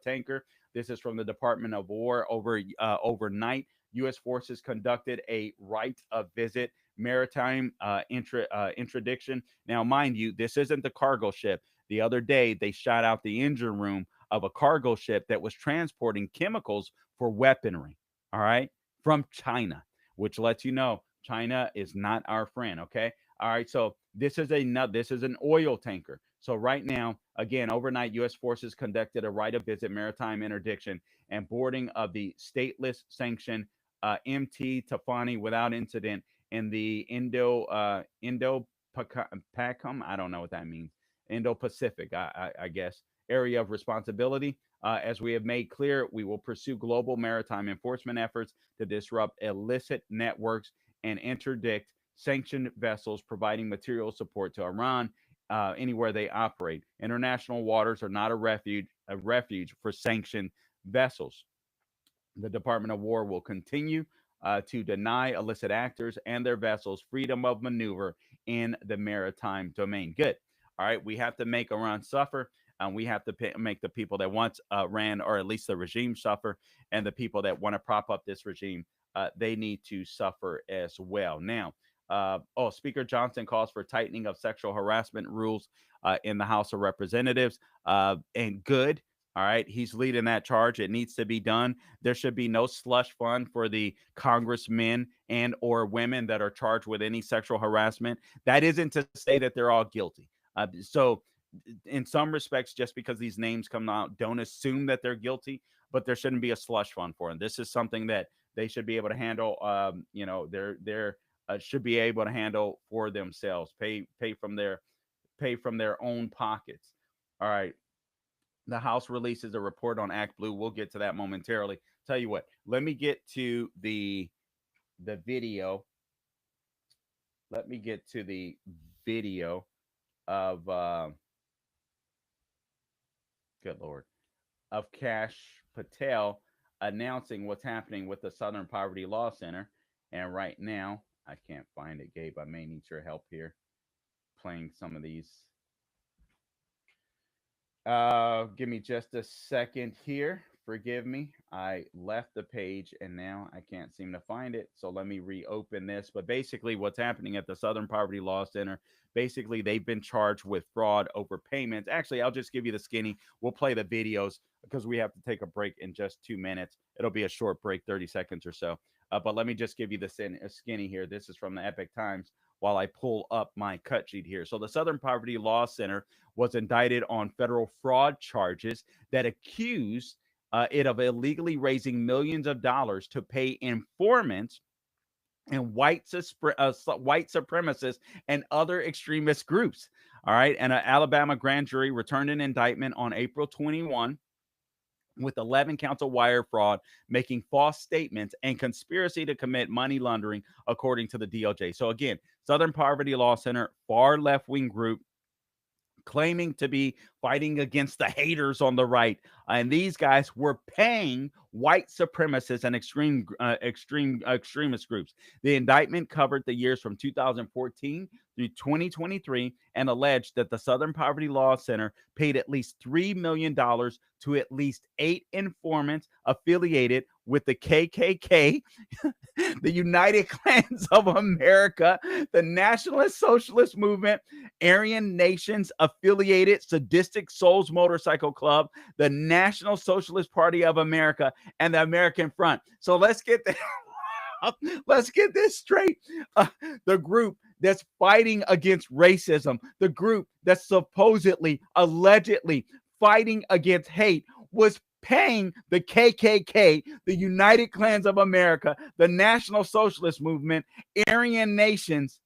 tanker. This is from the Department of War. Overnight, U.S. forces conducted a right of visit maritime interdiction. Now, mind you, this isn't the cargo ship. The other day, they shot out the engine room of a cargo ship that was transporting chemicals for weaponry, all right, from China, which lets you know China is not our friend, okay? All right, so this is an oil tanker. So right now, again, overnight, U.S. forces conducted a right of visit maritime interdiction and boarding of the stateless sanctioned MT Tafani without incident in the Indo-Pacom. I don't know what that means. Indo-Pacific, I guess. area of responsibility. As we have made clear, we will pursue global maritime enforcement efforts to disrupt illicit networks and interdict sanctioned vessels providing material support to Iran anywhere they operate. International waters are not a refuge for sanctioned vessels. The Department of War will continue to deny illicit actors and their vessels freedom of maneuver in the maritime domain. Good. All right. We have to make Iran suffer. And we have to make the people that want Iran, or at least the regime, suffer. And the people that want to prop up this regime, they need to suffer as well. Now, Speaker Johnson calls for tightening of sexual harassment rules in the House of Representatives. And good. All right, he's leading that charge. It needs to be done. There should be no slush fund for the congressmen and or women that are charged with any sexual harassment. That isn't to say that they're all guilty. So in some respects, just because these names come out, don't assume that they're guilty, but there shouldn't be a slush fund for them. This is something that they should be able to handle. They're should be able to handle for themselves. Pay from their own pockets. All right. The House releases a report on Act Blue. We'll get to that momentarily. Tell you what, let me get to the video. Let me get to the video of good Lord, of Kash Patel announcing what's happening with the Southern Poverty Law Center. And right now, I can't find it, Gabe. I may need your help here playing some of these. Give me just a second here. Forgive me. I left the page and now I can't seem to find it. So let me reopen this. But basically what's happening at the Southern Poverty Law Center, basically they've been charged with fraud over payments. Actually, I'll just give you the skinny. We'll play the videos because we have to take a break in just 2 minutes. It'll be a short break, 30 seconds or so. But let me just give you the skinny here. This is from the Epoch Times while I pull up my cut sheet here. So the Southern Poverty Law Center was indicted on federal fraud charges that accused it of illegally raising millions of dollars to pay informants and white supremacists and other extremist groups. All right. And an Alabama grand jury returned an indictment on April 21 with 11 counts of wire fraud, making false statements, and conspiracy to commit money laundering, according to the DOJ. So again, Southern Poverty Law Center, far left-wing group, claiming to be fighting against the haters on the right. And these guys were paying white supremacists and extremist groups. The indictment covered the years from 2014 through 2023 and alleged that the Southern Poverty Law Center paid at least $3 million to at least 8 informants affiliated with the KKK, the United Klans of America, the Nationalist Socialist Movement, Aryan Nations affiliated Sadistic Souls Motorcycle Club, the National Socialist Party of America, and the American Front. So let's get this straight. The group that's fighting against racism, the group that's supposedly, allegedly fighting against hate, was paying the KKK, the United Klans of America, the National Socialist Movement, Aryan Nations,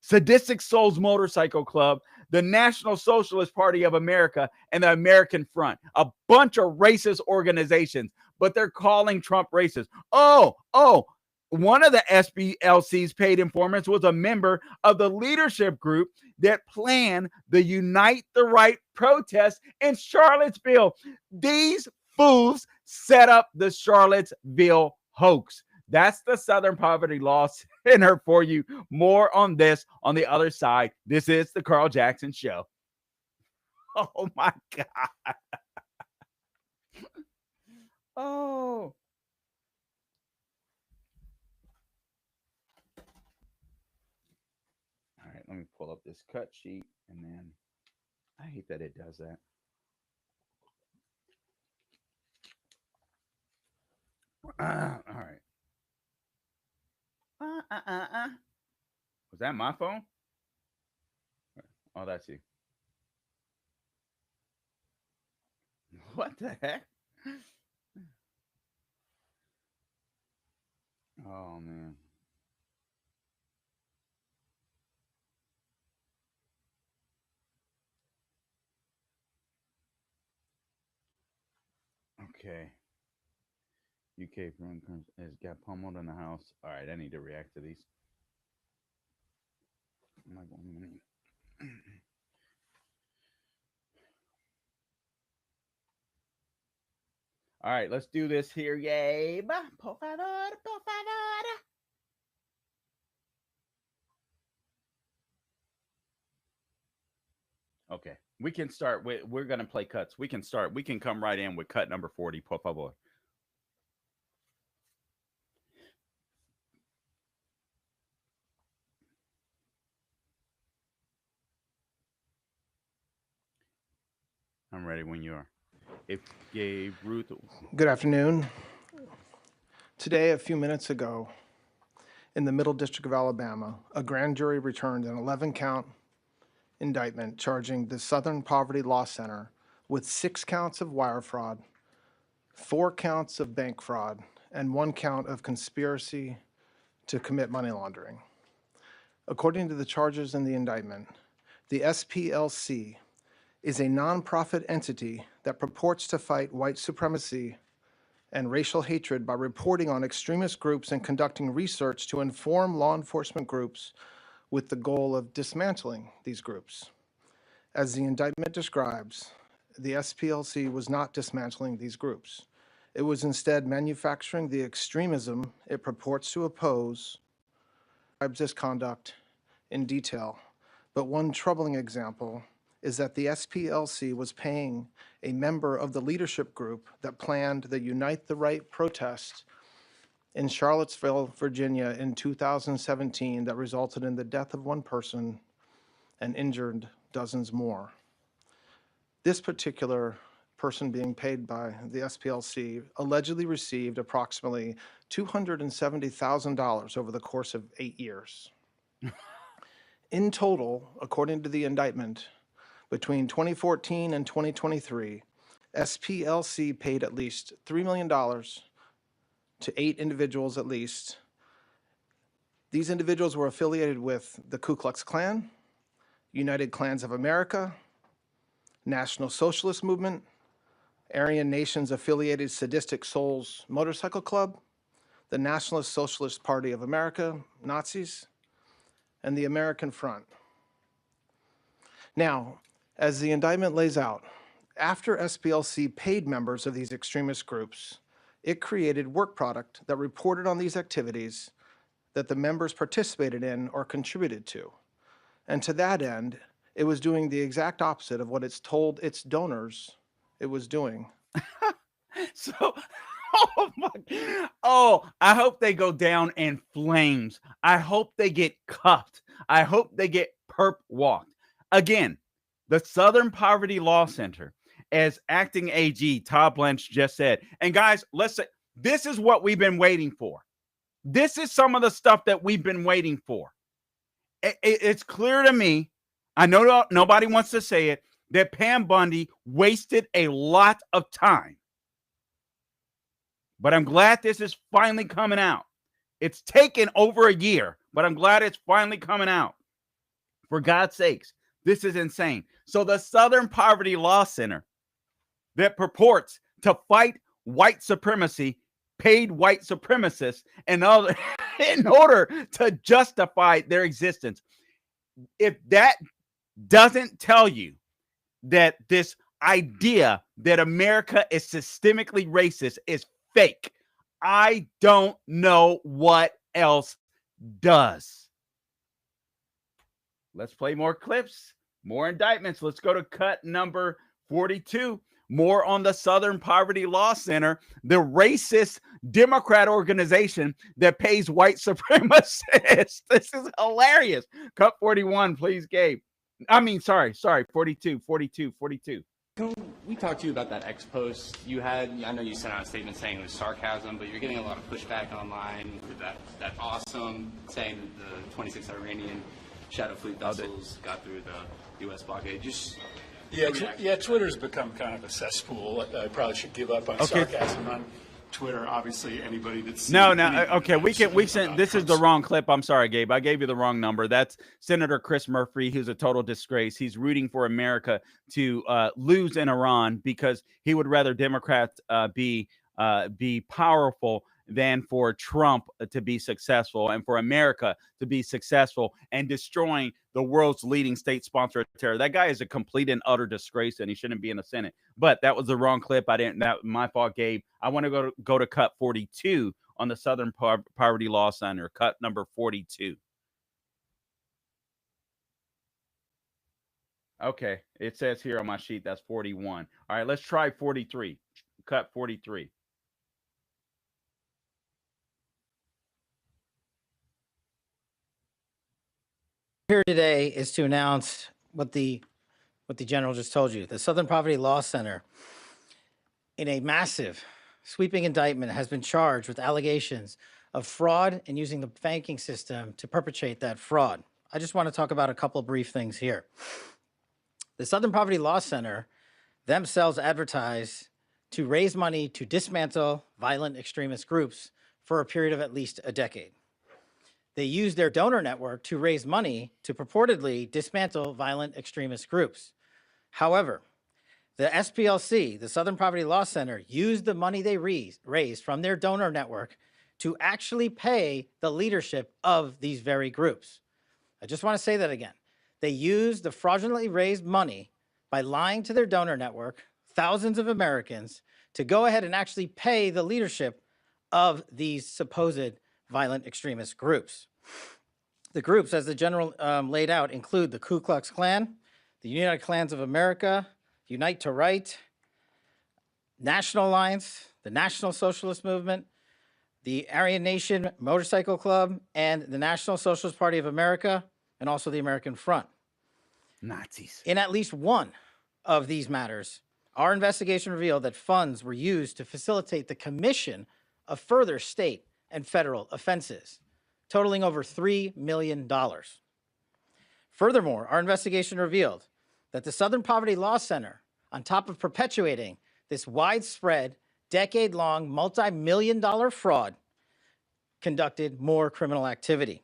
Sadistic Souls Motorcycle Club, the National Socialist Party of America, and the American Front. A bunch of racist organizations, but they're calling Trump racist. One of the SPLC's paid informants was a member of the leadership group that planned the Unite the Right protest in Charlottesville. These fools set up the Charlottesville hoax. That's the Southern Poverty Law Center for you. More on this on the other side. This is the Carl Jackson Show. Oh, my God. Oh. All right, let me pull up this cut sheet, and then I hate that it does that. All right. Was that my phone? Oh, that's you. What the heck? Oh, man. Okay. UK has got pummeled in the house. All right, I need to react to these. I'm like, 1 minute. All right, let's do this here, Gabe. Por favor, por favor. Okay, we can start with, we're going to play cuts. We can start. We can come right in with cut number 40, por favor. I'm ready when you are. If Gabe Ruth. Good afternoon. Today, a few minutes ago, in the Middle District of Alabama, a grand jury returned an 11-count indictment charging the Southern Poverty Law Center with 6 counts of wire fraud, 4 counts of bank fraud, and 1 count of conspiracy to commit money laundering. According to the charges in the indictment, the SPLC is a nonprofit entity that purports to fight white supremacy and racial hatred by reporting on extremist groups and conducting research to inform law enforcement groups with the goal of dismantling these groups. As the indictment describes, the SPLC was not dismantling these groups. It was instead manufacturing the extremism it purports to oppose. Describes this conduct in detail, but one troubling example is that the SPLC was paying a member of the leadership group that planned the Unite the Right protest in Charlottesville, Virginia in 2017 that resulted in the death of 1 person and injured dozens more. This particular person being paid by the SPLC allegedly received approximately $270,000 over the course of 8 years. In total, according to the indictment, between 2014 and 2023, SPLC paid at least $3 million to 8 individuals at least. These individuals were affiliated with the Ku Klux Klan, United Klans of America, National Socialist Movement, Aryan Nations Affiliated Sadistic Souls Motorcycle Club, the Nationalist Socialist Party of America, Nazis, and the American Front. Now, as the indictment lays out, after SPLC paid members of these extremist groups, it created work product that reported on these activities that the members participated in or contributed to. And to that end, it was doing the exact opposite of what it's told its donors it was doing. So, I hope they go down in flames. I hope they get cuffed. I hope they get perp walked. Again, the Southern Poverty Law Center, as acting AG Todd Blanche just said, and guys, let's say this is what we've been waiting for. This is some of the stuff that we've been waiting for. It's clear to me, I know nobody wants to say it, that Pam Bundy wasted a lot of time. But I'm glad this is finally coming out. It's taken over a year, but I'm glad it's finally coming out. For God's sakes, this is insane. So the Southern Poverty Law Center that purports to fight white supremacy paid white supremacists in order to justify their existence. If that doesn't tell you that this idea that America is systemically racist is fake, I don't know what else does. Let's play more clips, more indictments. Let's go to cut number 42. More on the Southern Poverty Law Center, the racist Democrat organization that pays white supremacists. This is hilarious. Cut 41, please, Gabe. I mean, sorry, 42. We talked to you about that X post you had. I know you sent out a statement saying it was sarcasm, but you're getting a lot of pushback online with that awesome saying that the 26 Iranian Shadow Fleet vessels got through the U.S. blockade. Yeah, Twitter's become kind of a cesspool. I probably should give up on sarcasm Twitter, obviously anybody that's No, okay, we sent, this is the wrong clip. I'm sorry, Gabe. I gave you the wrong number. That's Senator Chris Murphy, who's a total disgrace. He's rooting for America to lose in Iran because he would rather Democrats be powerful than for Trump to be successful and for America to be successful and destroying the world's leading state sponsor of terror. That guy is a complete and utter disgrace, and he shouldn't be in the Senate. But that was the wrong clip. That my fault, Gabe. I want to go to cut 42 on the Southern Poverty Law Center, cut number 42. Okay, it says here on my sheet that's 41. All right, let's try 43. Cut 43. Here today is to announce what the general just told you. The Southern Poverty Law Center, in a massive sweeping indictment, has been charged with allegations of fraud and using the banking system to perpetrate that fraud. I just want to talk about a couple of brief things here. The Southern Poverty Law Center themselves advertise to raise money to dismantle violent extremist groups for a period of at least a decade. They use their donor network to raise money to purportedly dismantle violent extremist groups. However, the SPLC, the Southern Poverty Law Center, used the money they raised from their donor network to actually pay the leadership of these very groups. I just want to say that again. They used the fraudulently raised money by lying to their donor network, thousands of Americans, to go ahead and actually pay the leadership of these supposed violent extremist groups. The groups, as the general laid out, include the Ku Klux Klan, the United Klans of America, Unite to Right, National Alliance, the National Socialist Movement, the Aryan Nation Motorcycle Club, and the National Socialist Party of America, and also the American Front. Nazis. In at least one of these matters, our investigation revealed that funds were used to facilitate the commission of further state and federal offenses, totaling over $3 million. Furthermore, our investigation revealed that the Southern Poverty Law Center, on top of perpetuating this widespread, decade-long, multi-million-dollar fraud, conducted more criminal activity.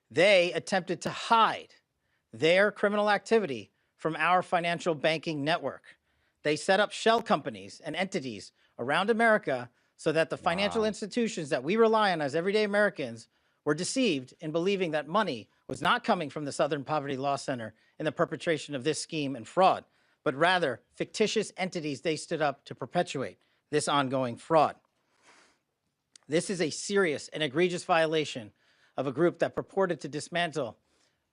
They attempted to hide their criminal activity from our financial banking network. They set up shell companies and entities around America so that the financial institutions that we rely on as everyday Americans were deceived in believing that money was not coming from the Southern Poverty Law Center in the perpetration of this scheme and fraud, but rather fictitious entities they stood up to perpetuate this ongoing fraud. This is a serious and egregious violation of a group that purported to dismantle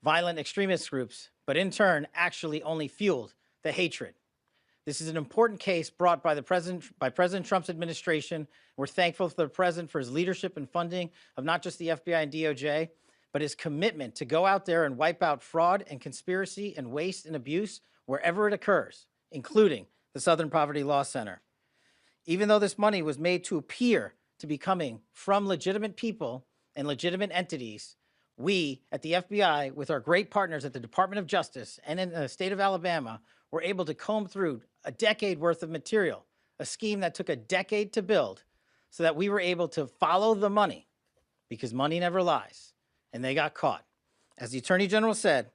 violent extremist groups, but in turn actually only fueled the hatred. This is an important case brought by President Trump's administration. We're thankful to the president for his leadership and funding of not just the FBI and DOJ, but his commitment to go out there and wipe out fraud and conspiracy and waste and abuse wherever it occurs, including the Southern Poverty Law Center. Even though this money was made to appear to be coming from legitimate people and legitimate entities, we at the FBI, with our great partners at the Department of Justice and in the state of Alabama, were able to comb through a decade worth of material, a scheme that took a decade to build, so that we were able to follow the money, because money never lies, and they got caught. As the Attorney General said,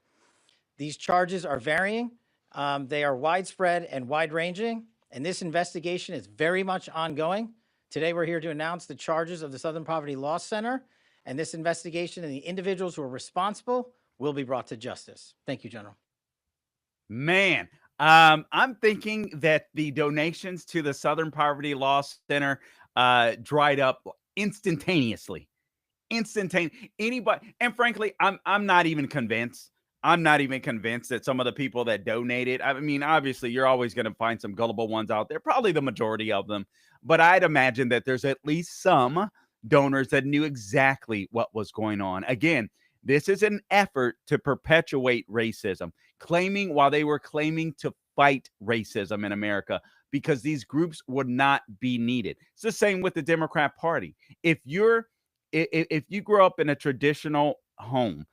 these charges are varying, they are widespread and wide-ranging, and this investigation is very much ongoing. Today we're here to announce the charges of the Southern Poverty Law Center, and this investigation and the individuals who are responsible will be brought to justice. Thank you, General. Man, I'm thinking that the donations to the Southern Poverty Law Center dried up instantaneously. Anybody, and frankly, I'm not even convinced. I'm not even convinced that some of the people that donated, I mean, obviously, you're always going to find some gullible ones out there, probably the majority of them, but I'd imagine that there's at least some donors that knew exactly what was going on. Again, this is an effort to perpetuate racism, while they were claiming to fight racism in America, because these groups would not be needed. It's the same with the Democrat Party. If you grow up in a traditional home,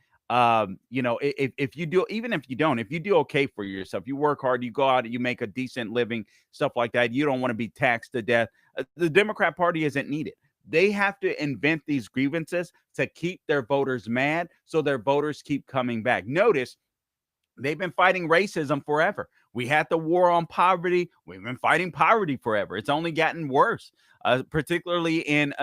You know, if you do, even if you don't, if you do okay for yourself, you work hard, you go out, you make a decent living, stuff like that, you don't want to be taxed to death. The Democrat Party isn't needed. They have to invent these grievances to keep their voters mad, so their voters keep coming back. Notice they've been fighting racism forever. We had the war on poverty. We've been fighting poverty forever. It's only gotten worse, particularly in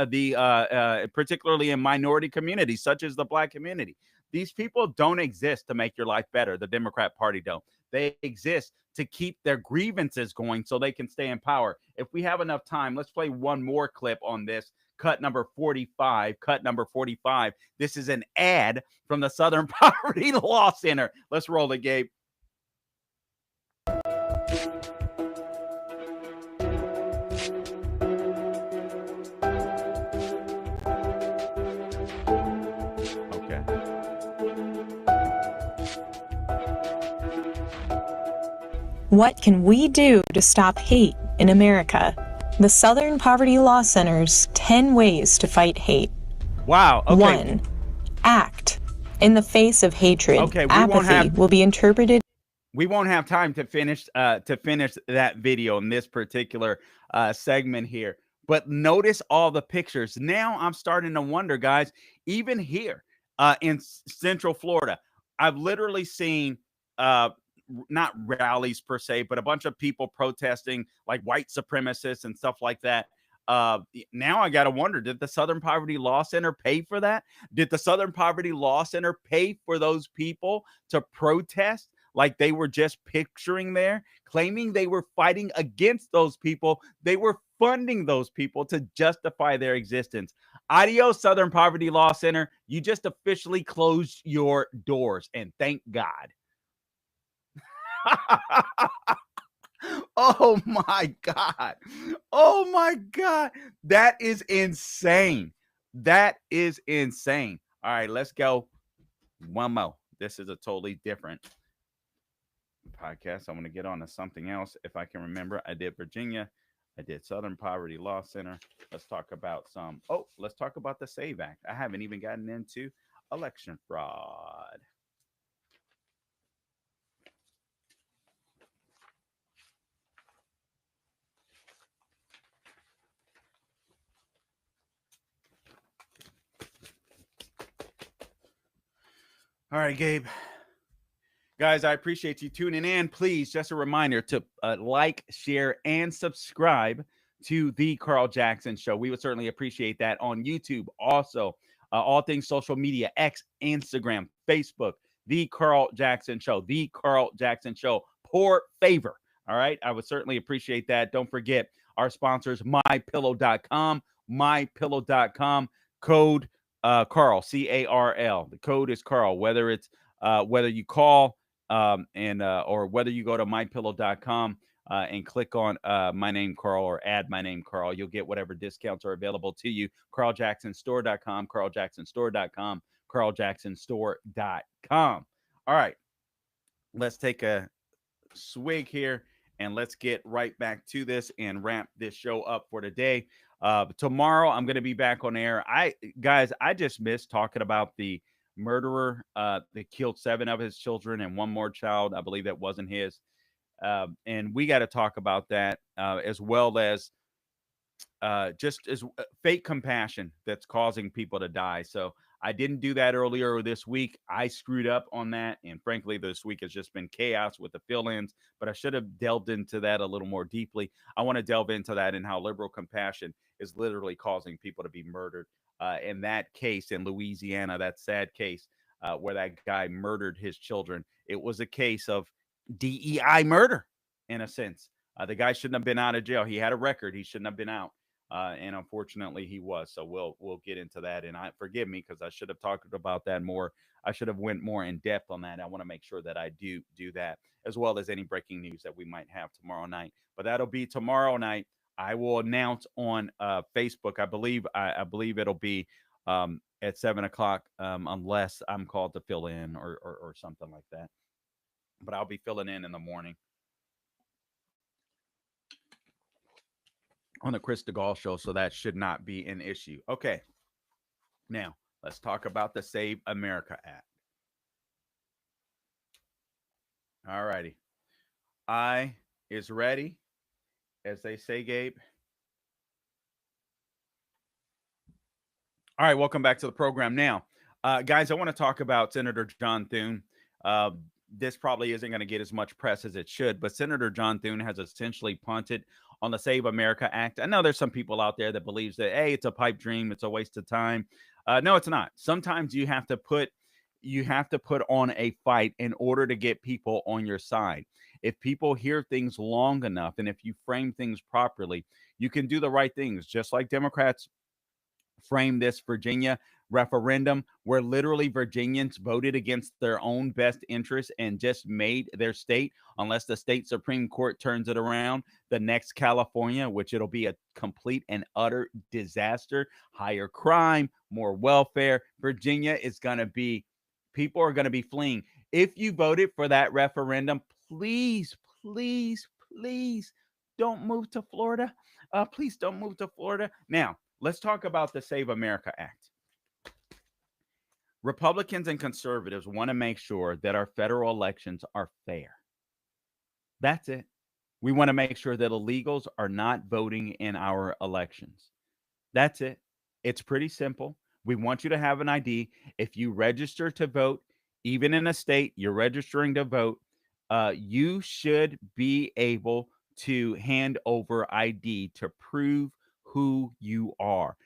particularly in minority communities such as the Black community. These people don't exist to make your life better. The Democrat Party don't. They exist to keep their grievances going so they can stay in power. If we have enough time, let's play one more clip on this. Cut number 45. Cut number 45. This is an ad from the Southern Poverty Law Center. Let's roll it, Gabe. Okay. What can we do to stop hate in America? The Southern Poverty Law Center's 10 ways to fight hate. Wow. Okay. 1. Act. In the face of hatred, apathy will be interpreted. We won't have time to finish that video in this particular segment here. But notice all the pictures. Now I'm starting to wonder, guys, even here in Central Florida, I've literally seen not rallies per se, but a bunch of people protesting like white supremacists and stuff like that. Now I got to wonder, did the Southern Poverty Law Center pay for that? Did the Southern Poverty Law Center pay for those people to protest like they were just picturing there, claiming they were fighting against those people? They were funding those people to justify their existence. Adios, Southern Poverty Law Center. You just officially closed your doors, and thank God. Oh my God. Oh my God. That is insane. That is insane. All right, let's go. One more. This is a totally different podcast. I want to get on to something else. If I can remember, I did Virginia. I did Southern Poverty Law Center. Let's talk about let's talk about the SAVE Act. I haven't even gotten into election fraud. All right, Gabe. Guys, I appreciate you tuning in. Please, just a reminder to like, share, and subscribe to The Carl Jackson Show. We would certainly appreciate that on YouTube. Also, all things social media, X, Instagram, Facebook, The Carl Jackson Show. The Carl Jackson Show. Por favor. All right? I would certainly appreciate that. Don't forget our sponsors, MyPillow.com. MyPillow.com. Code Carl, C-A-R-L. The code is Carl. Whether it's whether you call or whether you go to mypillow.com and click on my name Carl or add my name Carl, you'll get whatever discounts are available to you. CarlJacksonStore.com, CarlJacksonStore.com, CarlJacksonStore.com. All right, let's take a swig here and let's get right back to this and wrap this show up for today. Tomorrow I'm going to be back on air. I just missed talking about the murderer that killed 7 of his children and 1 more child. I believe that wasn't his. And we got to talk about that as well as just as fake compassion that's causing people to die. So I didn't do that earlier this week. I screwed up on that. And frankly, this week has just been chaos with the fill-ins, but I should have delved into that a little more deeply. I want to delve into that and how liberal compassion is literally causing people to be murdered. In that case in Louisiana, that sad case where that guy murdered his children, it was a case of DEI murder in a sense. The guy shouldn't have been out of jail. He had a record. He shouldn't have been out. And unfortunately he was. So we'll get into that. And forgive me because I should have talked about that more. I should have went more in depth on that. I want to make sure that I do that, as well as any breaking news that we might have tomorrow night. But that'll be tomorrow night. I will announce on Facebook. I believe it'll be at 7:00 unless I'm called to fill in or something like that. But I'll be filling in the morning on the Chris DeGaulle Show, so that should not be an issue. Okay, now let's talk about the Save America Act. All righty. I is ready, as they say, Gabe. All right, welcome back to the program. Now, guys, I want to talk about Senator John Thune. This probably isn't going to get as much press as it should, but Senator John Thune has essentially punted on the Save America Act. I know there's some people out there that believes that, hey, it's a pipe dream, it's a waste of time. No, it's not. Sometimes you have to put on a fight in order to get people on your side. If people hear things long enough, and if you frame things properly, you can do the right things, just like Democrats frame this Virginia referendum, where literally Virginians voted against their own best interests and just made their state, unless the state Supreme Court turns it around, the next California, which it'll be a complete and utter disaster, higher crime, more welfare. Virginia is going to be, people are going to be fleeing. If you voted for that referendum, please, please, please don't move to Florida. Please don't move to Florida. Now, let's talk about the Save America Act. Republicans and conservatives want to make sure that our federal elections are fair. That's it. We want to make sure that illegals are not voting in our elections. That's it. It's pretty simple. We want you to have an ID. If you register to vote, even in a state you're registering to vote, you should be able to hand over ID to prove who you are.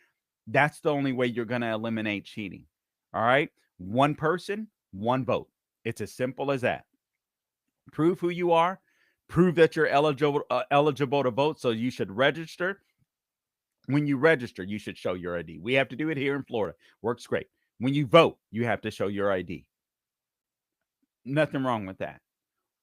That's the only way you're going to eliminate cheating. All right. One person, one vote. It's as simple as that. Prove who you are. Prove that you're eligible to vote. So you should register. When you register, you should show your ID. We have to do it here in Florida. Works great. When you vote, you have to show your ID. Nothing wrong with that.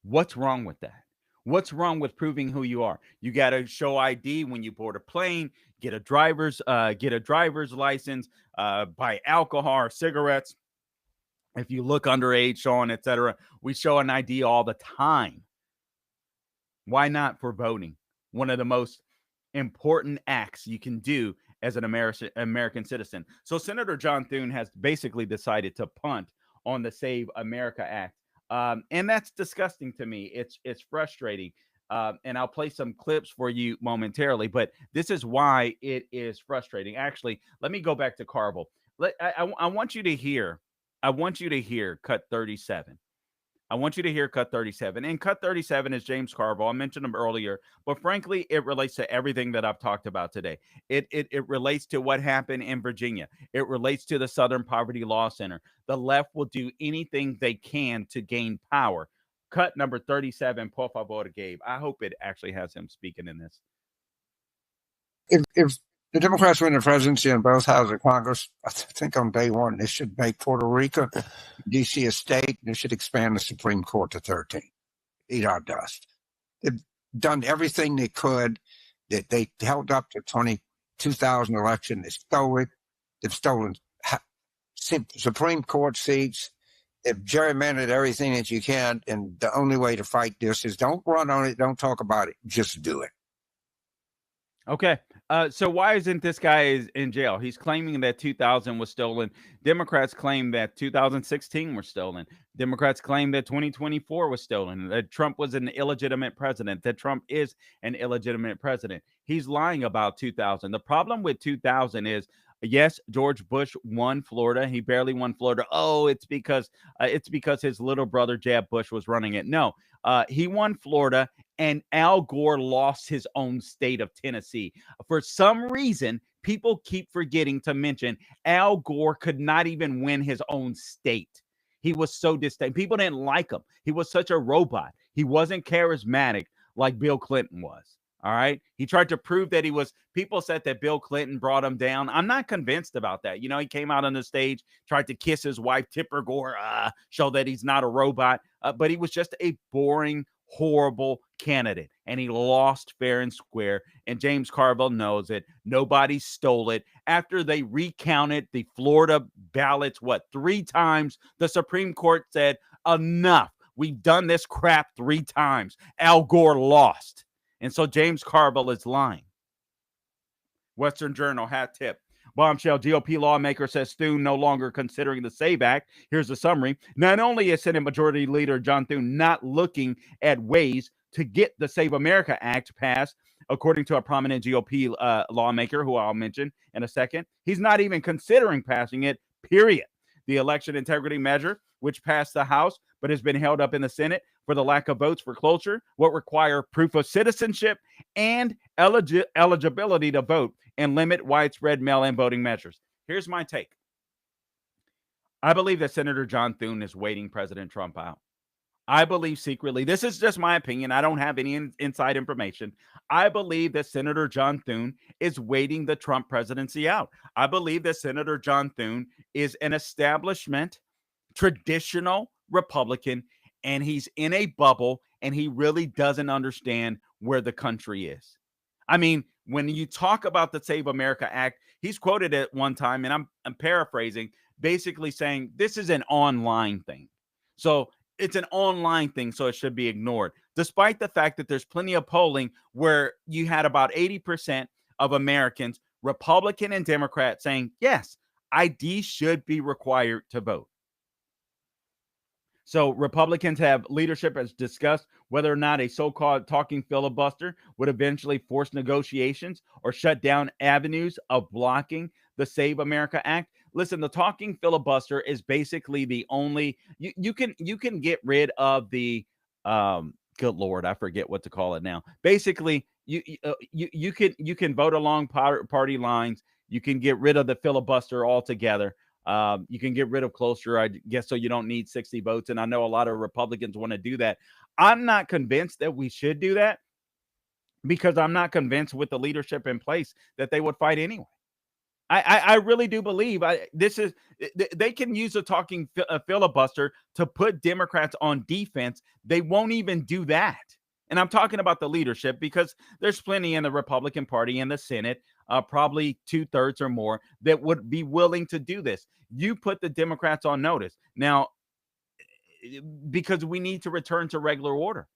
What's wrong with that? What's wrong with proving who you are? You got to show ID when you board a plane, get a driver's license, buy alcohol or cigarettes. If you look underage, Sean, etc., we show an ID all the time. Why not for voting? One of the most important acts you can do as an American citizen. So Senator John Thune has basically decided to punt on the Save America Act. And that's disgusting to me. It's frustrating. And I'll play some clips for you momentarily, but this is why it is frustrating. Actually, let me go back to Carville. I want you to hear cut 37. I want you to hear cut 37. And cut 37 is James Carville. I mentioned him earlier, but frankly, it relates to everything that I've talked about today. It relates to what happened in Virginia. It relates to the Southern Poverty Law Center. The left will do anything they can to gain power. Cut number 37, por favor, Gabe. I hope it actually has him speaking in this. If the Democrats win the presidency in both houses of Congress, I think on day one, they should make Puerto Rico, D.C. a state. They should expand the Supreme Court to 13. Eat our dust. They've done everything they could. They held up the 2000 election. They stole it. They've stolen Supreme Court seats. They've gerrymandered everything that you can. And the only way to fight this is don't run on it. Don't talk about it. Just do it. Okay. So why isn't this guy in jail? He's claiming that 2000 was stolen. Democrats claim that 2016 was stolen. Democrats claim that 2024 was stolen, that Trump was an illegitimate president, that Trump is an illegitimate president. He's lying about 2000. The problem with 2000 is, yes, George Bush won Florida. He barely won Florida. Oh, it's because his little brother Jeb Bush was running it. No, he won Florida, and Al Gore lost his own state of Tennessee. For some reason, people keep forgetting to mention Al Gore could not even win his own state. He was so disdained. People didn't like him. He was such a robot. He wasn't charismatic like Bill Clinton was. All right. He tried to prove that he was. People said that Bill Clinton brought him down. I'm not convinced about that. You know, he came out on the stage, tried to kiss his wife, Tipper Gore, show that he's not a robot. But he was just a boring, horrible candidate. And he lost fair and square. And James Carville knows it. Nobody stole it. After they recounted the Florida ballots, 3 times, the Supreme Court said, enough. We've done this crap 3 times. Al Gore lost. And so James Carville is lying. Western Journal hat tip. Bombshell GOP lawmaker says Thune no longer considering the SAVE Act. Here's the summary. Not only is Senate Majority Leader John Thune not looking at ways to get the Save America Act passed, according to a prominent GOP lawmaker who I'll mention in a second, he's not even considering passing it, period. The election integrity measure, which passed the House but has been held up in the Senate for the lack of votes for cloture, what require proof of citizenship and eligibility to vote and limit widespread mail-in voting measures. Here's my take. I believe that Senator John Thune is waiting President Trump out. I believe secretly, this is just my opinion, I don't have any inside information. I believe that Senator John Thune is waiting the Trump presidency out. I believe that Senator John Thune is an establishment, traditional Republican, and he's in a bubble, and he really doesn't understand where the country is. I mean, when you talk about the Save America Act, he's quoted at one time, and I'm paraphrasing, basically saying this is an online thing. So it's an online thing, so it should be ignored, despite the fact that there's plenty of polling where you had about 80% of Americans, Republican and Democrat, saying, yes, ID should be required to vote. So Republicans have leadership has discussed whether or not a so-called talking filibuster would eventually force negotiations or shut down avenues of blocking the Save America Act. Listen, the talking filibuster is basically the only you can get rid of the good Lord, I forget what to call it now. Basically, you can vote along party lines. You can get rid of the filibuster altogether. You can get rid of cloture, I guess, so you don't need 60 votes. And I know a lot of Republicans want to do that. I'm not convinced that we should do that because I'm not convinced with the leadership in place that they would fight anyway. I really do believe they can use a talking filibuster to put Democrats on defense. They won't even do that. And I'm talking about the leadership because there's plenty in the Republican Party in the Senate, probably 2/3 or more, that would be willing to do this. You put the Democrats on notice now because we need to return to regular order.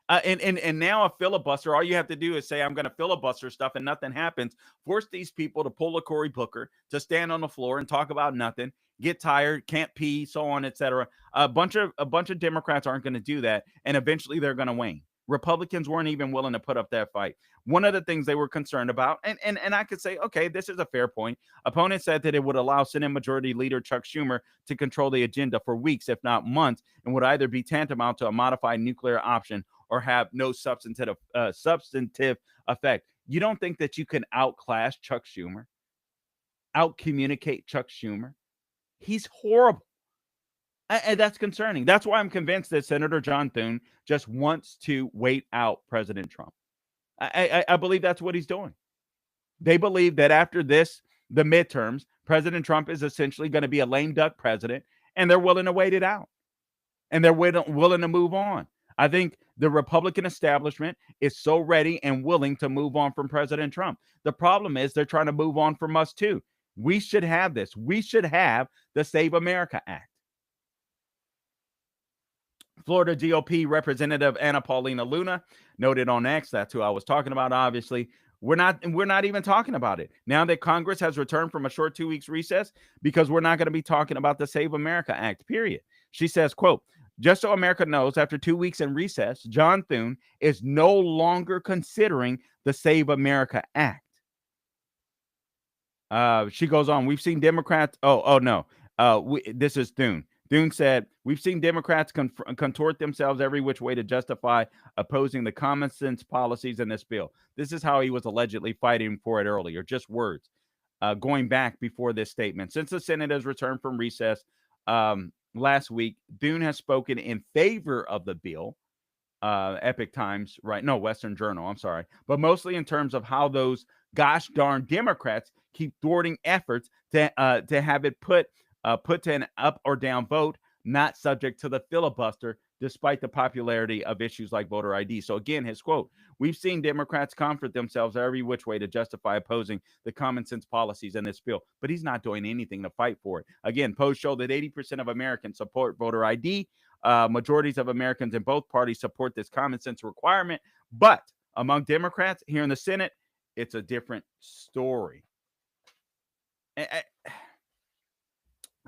And now a filibuster, all you have to do is say, I'm going to filibuster stuff and nothing happens. Force these people to pull a Cory Booker, to stand on the floor and talk about nothing, get tired, can't pee, so on, etc. A bunch of Democrats aren't going to do that. And eventually they're going to wane. Republicans weren't even willing to put up that fight. One of the things they were concerned about, and I could say, okay, this is a fair point. Opponents said that it would allow Senate Majority Leader Chuck Schumer to control the agenda for weeks, if not months, and would either be tantamount to a modified nuclear option or have no substantive effect. You don't think that you can outclass Chuck Schumer, outcommunicate Chuck Schumer? He's horrible. And that's concerning. That's why I'm convinced that Senator John Thune just wants to wait out President Trump. I believe that's what he's doing. They believe that after this, the midterms, President Trump is essentially going to be a lame duck president, and they're willing to wait it out. And they're willing to move on. I think the Republican establishment is so ready and willing to move on from President Trump. The problem is they're trying to move on from us too. We should have this. We should have the Save America Act. Florida GOP Representative Anna Paulina Luna noted on X, that's who I was talking about, obviously. We're not even talking about it. Now that Congress has returned from a short 2 weeks recess, because we're not going to be talking about the Save America Act, period. She says, quote, just so America knows, after 2 weeks in recess, John Thune is no longer considering the Save America Act. She goes on, we've seen Democrats. This is Thune. Thune said, we've seen Democrats contort themselves every which way to justify opposing the common sense policies in this bill. This is how he was allegedly fighting for it earlier, just words. Going back before this statement. Since the Senate has returned from recess last week, Thune has spoken in favor of the bill. Epic Times, right? No, Western Journal, I'm sorry. But mostly in terms of how those gosh darn Democrats keep thwarting efforts to have it put to an up or down vote, not subject to the filibuster, despite the popularity of issues like voter ID. So again, his quote, we've seen Democrats comfort themselves every which way to justify opposing the common sense policies in this bill, but he's not doing anything to fight for it. Again, polls show that 80% of Americans support voter ID. Majorities of Americans in both parties support this common sense requirement, but among Democrats here in the Senate, it's a different story. I'm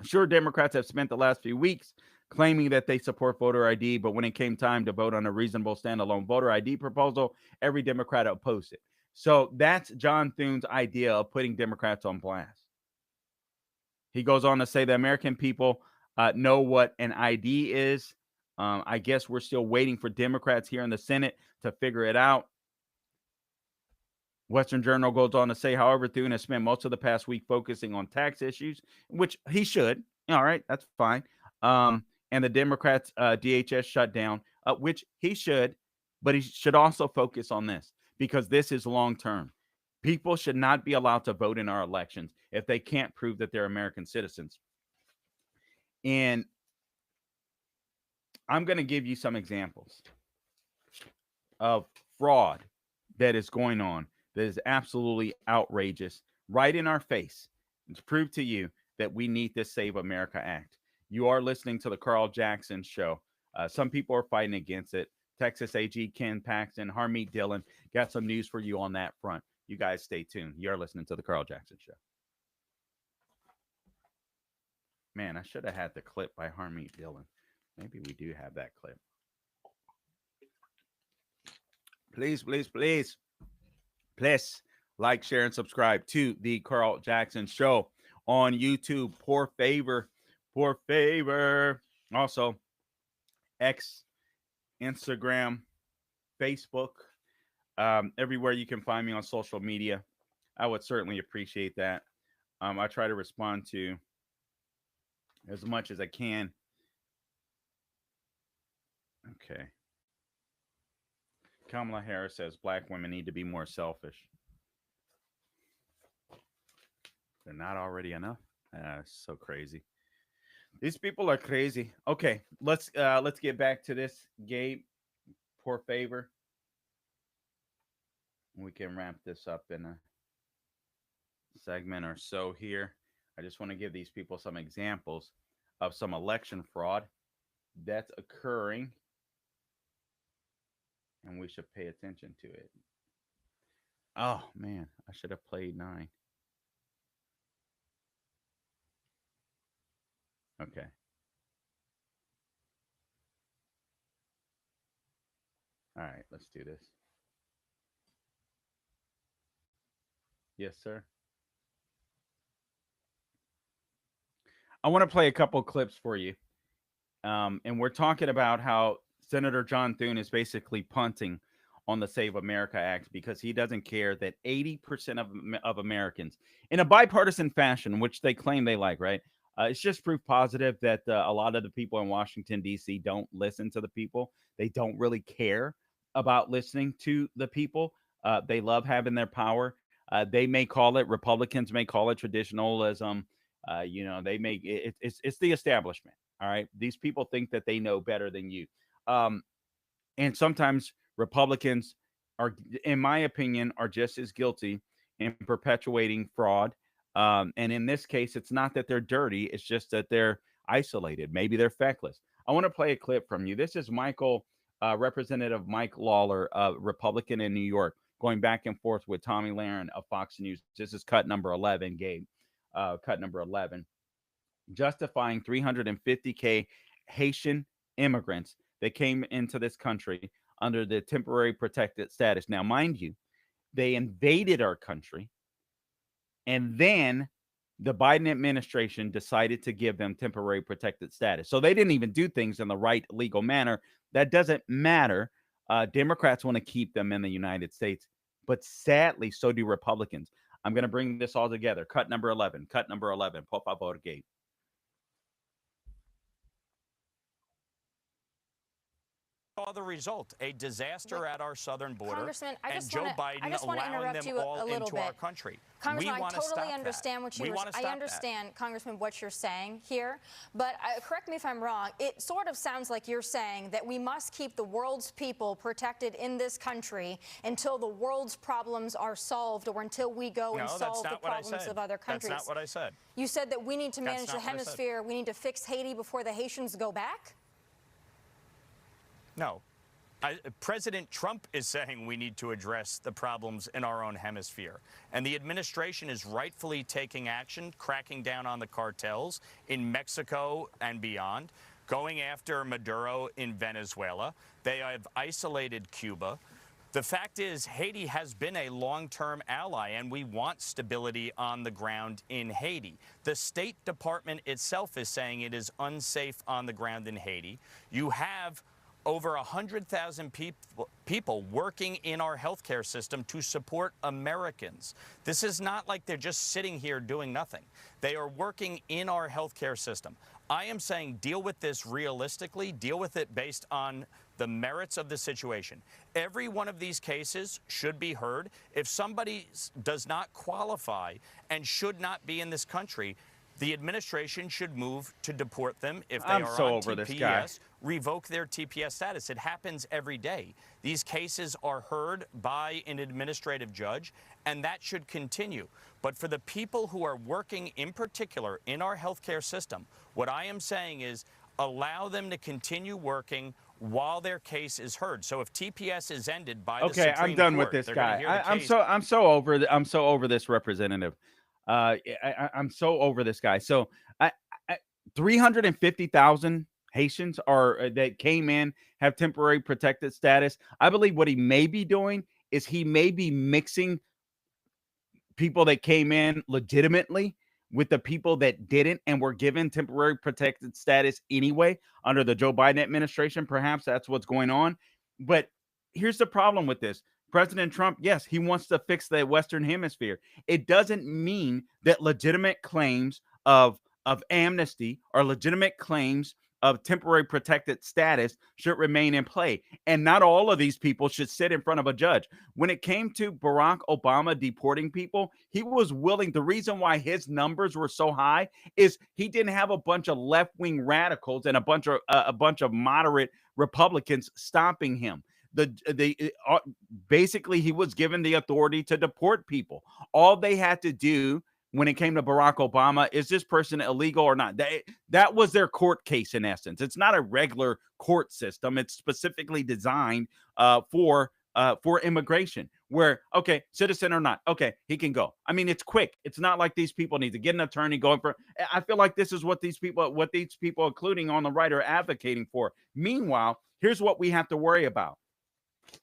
sure Democrats have spent the last few weeks claiming that they support voter ID, but when it came time to vote on a reasonable standalone voter ID proposal, every Democrat opposed it. So that's John Thune's idea of putting Democrats on blast. He goes on to say the American people know what an ID is. I guess we're still waiting for Democrats here in the Senate to figure it out. Western Journal goes on to say, however, Thune has spent most of the past week focusing on tax issues, which he should. All right, that's fine. And the Democrats' DHS shutdown, which he should, but he should also focus on this because this is long term. People should not be allowed to vote in our elections if they can't prove that they're American citizens. And I'm going to give you some examples of fraud that is going on that is absolutely outrageous right in our face to prove to you that we need this Save America Act. You are listening to the Carl Jackson Show. Some people are fighting against it. Texas AG Ken Paxton, Harmeet Dillon, got some news for you on that front. You guys stay tuned. You're listening to the Carl Jackson Show. Man, I should have had the clip by Harmeet Dillon. Maybe we do have that clip. Please, please, please, please like, share, and subscribe to the Carl Jackson Show on YouTube. Por favor. Por favor. Also, X, Instagram, Facebook, everywhere you can find me on social media. I would certainly appreciate that. I try to respond to as much as I can. Okay. Kamala Harris says black women need to be more selfish. They're not already enough. So crazy. These people are crazy. Okay, let's get back to this, Gabe. Por favor. We can ramp this up in a segment or so here. I just want to give these people some examples of some election fraud that's occurring, and we should pay attention to it. Oh, man, I should have played 9. Okay. All right, let's do this. Yes, sir. I want to play a couple clips for you. And we're talking about how Senator John Thune is basically punting on the Save America Act because he doesn't care that 80% of Americans, in a bipartisan fashion, which they claim they like, right? It's just proof positive that a lot of the people in Washington, D.C. don't listen to the people. They don't really care about listening to the people. They love having their power. They may call it, Republicans may call it traditionalism. They make it's the establishment. All right. These people think that they know better than you. And sometimes Republicans are, in my opinion, are just as guilty in perpetuating fraud. And in this case, it's not that they're dirty. It's just that they're isolated. Maybe they're feckless. I want to play a clip from you. This is Representative Mike Lawler, a Republican in New York, going back and forth with Tommy Lahren of Fox News. This is cut number 11, Gabe. Cut number 11. Justifying 350K Haitian immigrants that came into this country under the temporary protected status. Now, mind you, they invaded our country, and then the Biden administration decided to give them temporary protected status. So they didn't even do things in the right legal manner. That doesn't matter. Democrats want to keep them in the United States, but sadly, so do Republicans. I'm going to bring this all together. Cut number 11. Cut number 11. Por favor, Gabe. Saw the result, a disaster at our southern border, Congressman, and Joe Biden allowing them all into our country. Congressman, I totally understand what you're saying. I understand, Congressman, what you're saying here, but correct me if I'm wrong. It sort of sounds like you're saying that we must keep the world's people protected in this country until the world's problems are solved or until we go and solve the problems of other countries. That's not what I said. You said that we need to manage the hemisphere. We need to fix Haiti before the Haitians go back? No. President Trump is saying we need to address the problems in our own hemisphere. And the administration is rightfully taking action, cracking down on the cartels in Mexico and beyond, going after Maduro in Venezuela. They have isolated Cuba. The fact is, Haiti has been a long-term ally, and we want stability on the ground in Haiti. The State Department itself is saying it is unsafe on the ground in Haiti. You have over 100,000 people working in our healthcare system to support Americans. This is not like they're just sitting here doing nothing. They are working in our healthcare system. I am saying deal with this realistically, deal with it based on the merits of the situation. Every one of these cases should be heard. If somebody does not qualify and should not be in this country, the administration should move to deport them. If they are on TPS, revoke their TPS status. It happens every day. These cases are heard by an administrative judge, and that should continue. But for the people who are working in particular in our healthcare system, what I am saying is allow them to continue working while their case is heard. So if TPS is ended by the Supreme Court, I'm done with this guy. I'm so over this representative. I'm so over this guy. So 350,000 Haitians are that came in, have temporary protected status. I believe what he may be doing is he may be mixing people that came in legitimately with the people that didn't and were given temporary protected status anyway under the Joe Biden administration. Perhaps that's what's going on. But here's the problem with this. President Trump, yes, he wants to fix the Western Hemisphere. It doesn't mean that legitimate claims of amnesty or legitimate claims of temporary protected status should remain in play. And not all of these people should sit in front of a judge. When it came to Barack Obama deporting people, he was willing. The reason why his numbers were so high is he didn't have a bunch of left-wing radicals and a bunch of moderate Republicans stopping him. Basically, he was given the authority to deport people. All they had to do when it came to Barack Obama, is this person illegal or not? That was their court case in essence. It's not a regular court system. It's specifically designed for immigration where, okay, citizen or not, okay, he can go. I mean, it's quick. It's not like these people need to get an attorney going for. I feel like this is what these people, including on the right, are advocating for. Meanwhile, here's what we have to worry about.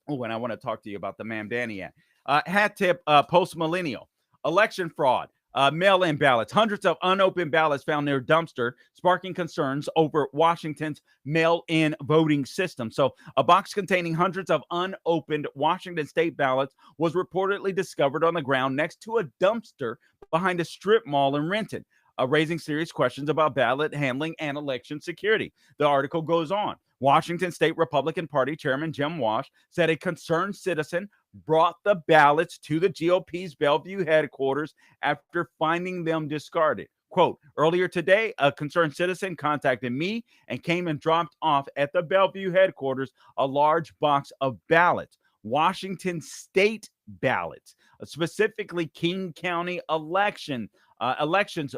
Oh, and I want to talk to you about the Mamdani Act. Hat tip, post-millennial, election fraud. Mail-in ballots, hundreds of unopened ballots found near dumpster, sparking concerns over Washington's mail-in voting system. So a box containing hundreds of unopened Washington state ballots was reportedly discovered on the ground next to a dumpster behind a strip mall in Renton, raising serious questions about ballot handling and election security. The article goes on. Washington State Republican Party Chairman Jim Walsh said a concerned citizen brought the ballots to the GOP's Bellevue headquarters after finding them discarded. Quote, earlier today, a concerned citizen contacted me and came and dropped off at the Bellevue headquarters a large box of ballots, Washington state ballots, specifically King County elections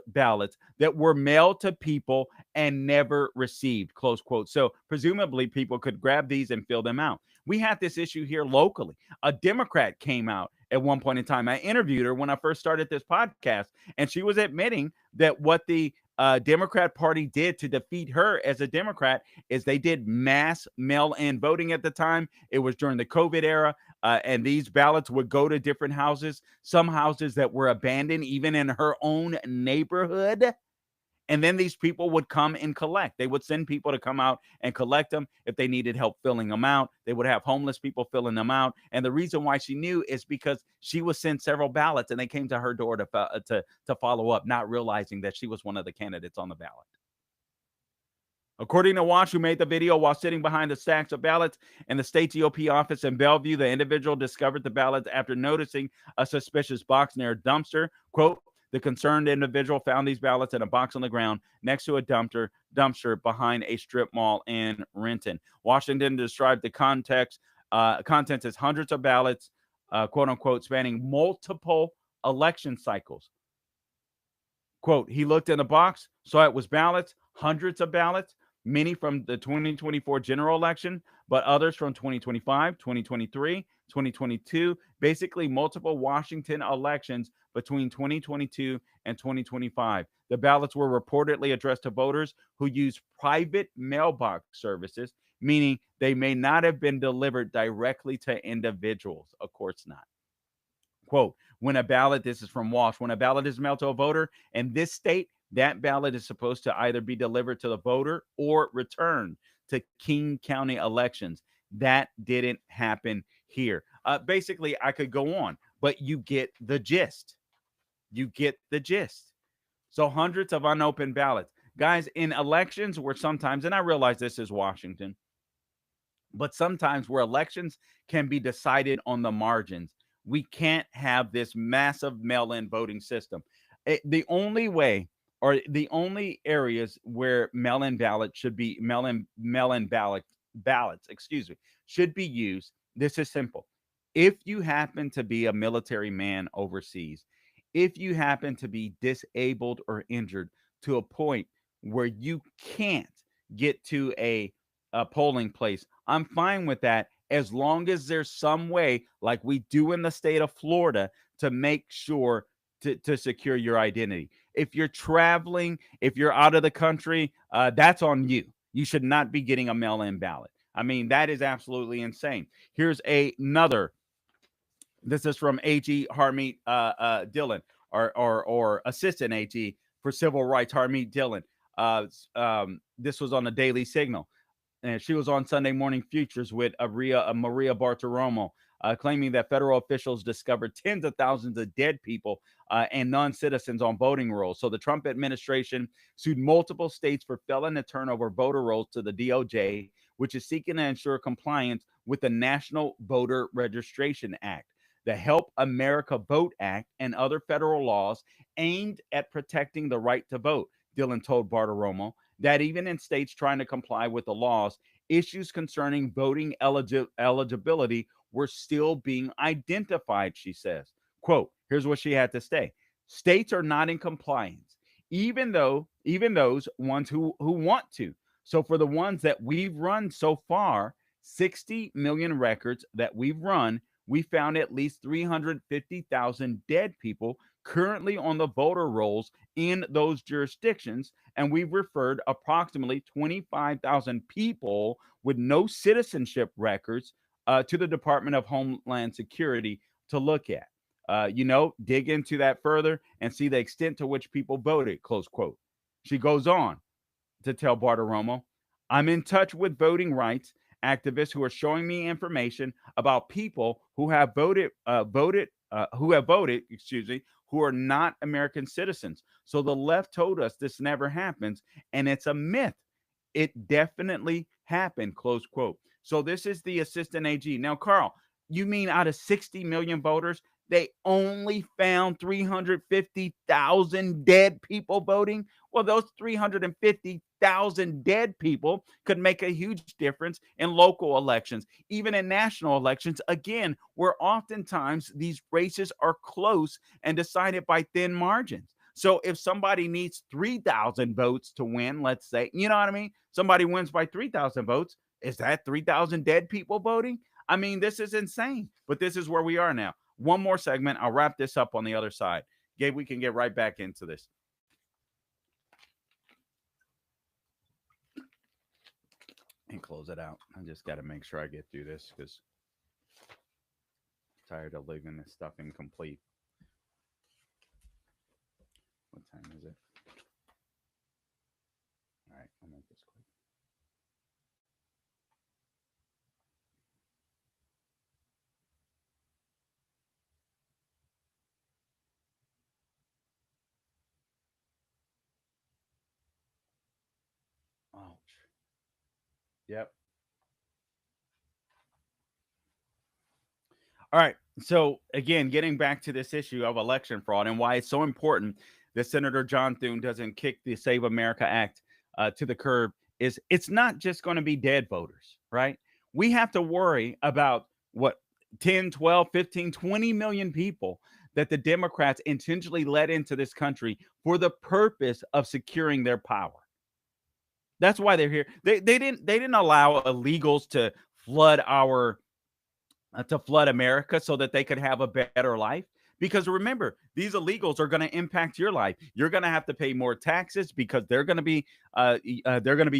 ballots that were mailed to people and never received, close quote. So presumably people could grab these and fill them out. We had this issue here locally. A Democrat came out at one point in time. I interviewed her when I first started this podcast, and she was admitting that what the Democrat Party did to defeat her as a Democrat is they did mass mail-in voting at the time. It was during the COVID era, and these ballots would go to different houses, some houses that were abandoned even in her own neighborhood. And then these people would come and collect. They would send people to come out and collect them. If they needed help filling them out, they would have homeless people filling them out. And the reason why she knew is because she was sent several ballots and they came to her door to follow up, not realizing that she was one of the candidates on the ballot. According to Walsh, who made the video while sitting behind the stacks of ballots in the state GOP office in Bellevue, the individual discovered the ballots after noticing a suspicious box near a dumpster. Quote, the concerned individual found these ballots in a box on the ground next to a dumpster behind a strip mall in Renton. Washington described the contents as hundreds of ballots, quote unquote, spanning multiple election cycles. Quote, he looked in the box, saw it was ballots, hundreds of ballots. many from the 2024 general election, but others from 2025, 2023, 2022, basically multiple Washington elections between 2022 and 2025. The ballots were reportedly addressed to voters who use private mailbox services, meaning they may not have been delivered directly to individuals. Of course not. Quote, when a ballot, this is from Walsh, when a ballot is mailed to a voter in this state, that ballot is supposed to either be delivered to the voter or returned to King County elections. That didn't happen here. Basically, I could go on, but you get the gist. You get the gist. So hundreds of unopened ballots. Guys, in elections where sometimes, and I realize this is Washington, but sometimes where elections can be decided on the margins, we can't have this massive mail-in voting system. The only way, or the only areas where mail-in ballots should be ballots, should be used. This is simple. If you happen to be a military man overseas, if you happen to be disabled or injured to a point where you can't get to a polling place, I'm fine with that, as long as there's some way, like we do in the state of Florida, to make sure to secure your identity. If you're traveling, if you're out of the country, that's on you. You should not be getting a mail-in ballot. I mean, that is absolutely insane. Here's another. This is from AG Harmeet Dillon, or Assistant AG for Civil Rights, Harmeet Dillon. This was on the Daily Signal. And she was on Sunday Morning Futures with Maria Bartiromo, claiming that federal officials discovered tens of thousands of dead people and non-citizens on voting rolls. So the Trump administration sued multiple states for failing to turn over voter rolls to the DOJ, which is seeking to ensure compliance with the National Voter Registration Act, the Help America Vote Act, and other federal laws aimed at protecting the right to vote. Dillon told Bartiromo that even in states trying to comply with the laws, issues concerning voting eligibility were still being identified, she says. Quote, here's what she had to say. States are not in compliance, even those ones who want to. So for the ones that we've run so far, 60 million records that we've run, we found at least 350,000 dead people currently on the voter rolls in those jurisdictions, and we've referred approximately 25,000 people with no citizenship records to the Department of Homeland Security to look at. Dig into that further and see the extent to which people voted, close quote. She goes on to tell Bartiromo, I'm in touch with voting rights activists who are showing me information about people who have voted, who are not American citizens. So the left told us this never happens, and it's a myth. It definitely happened, close quote. So this is the Assistant AG. Now, Carl, you mean out of 60 million voters, they only found 350,000 dead people voting? Well, those 350,000 dead people could make a huge difference in local elections, even in national elections, again, where oftentimes these races are close and decided by thin margins. So if somebody needs 3,000 votes to win, let's say, you know what I mean? Somebody wins by 3,000 votes. Is that 3,000 dead people voting? I mean, this is insane, but this is where we are now. One more segment. I'll wrap this up on the other side. Gabe, we can get right back into this. And close it out. I just got to make sure I get through this because I'm tired of leaving this stuff incomplete. What time is it? All right, I'll make this quick. Ouch. Yep. All right. So again, getting back to this issue of election fraud and why it's so important that Senator John Thune doesn't kick the Save America Act to the curb is it's not just going to be dead voters, right? We have to worry about what 10, 12, 15, 20 million people that the Democrats intentionally let into this country for the purpose of securing their power. That's why they're here. They didn't allow illegals to flood America so that they could have a better life. Because remember, these illegals are going to impact your life. You're going to have to pay more taxes because they're going to be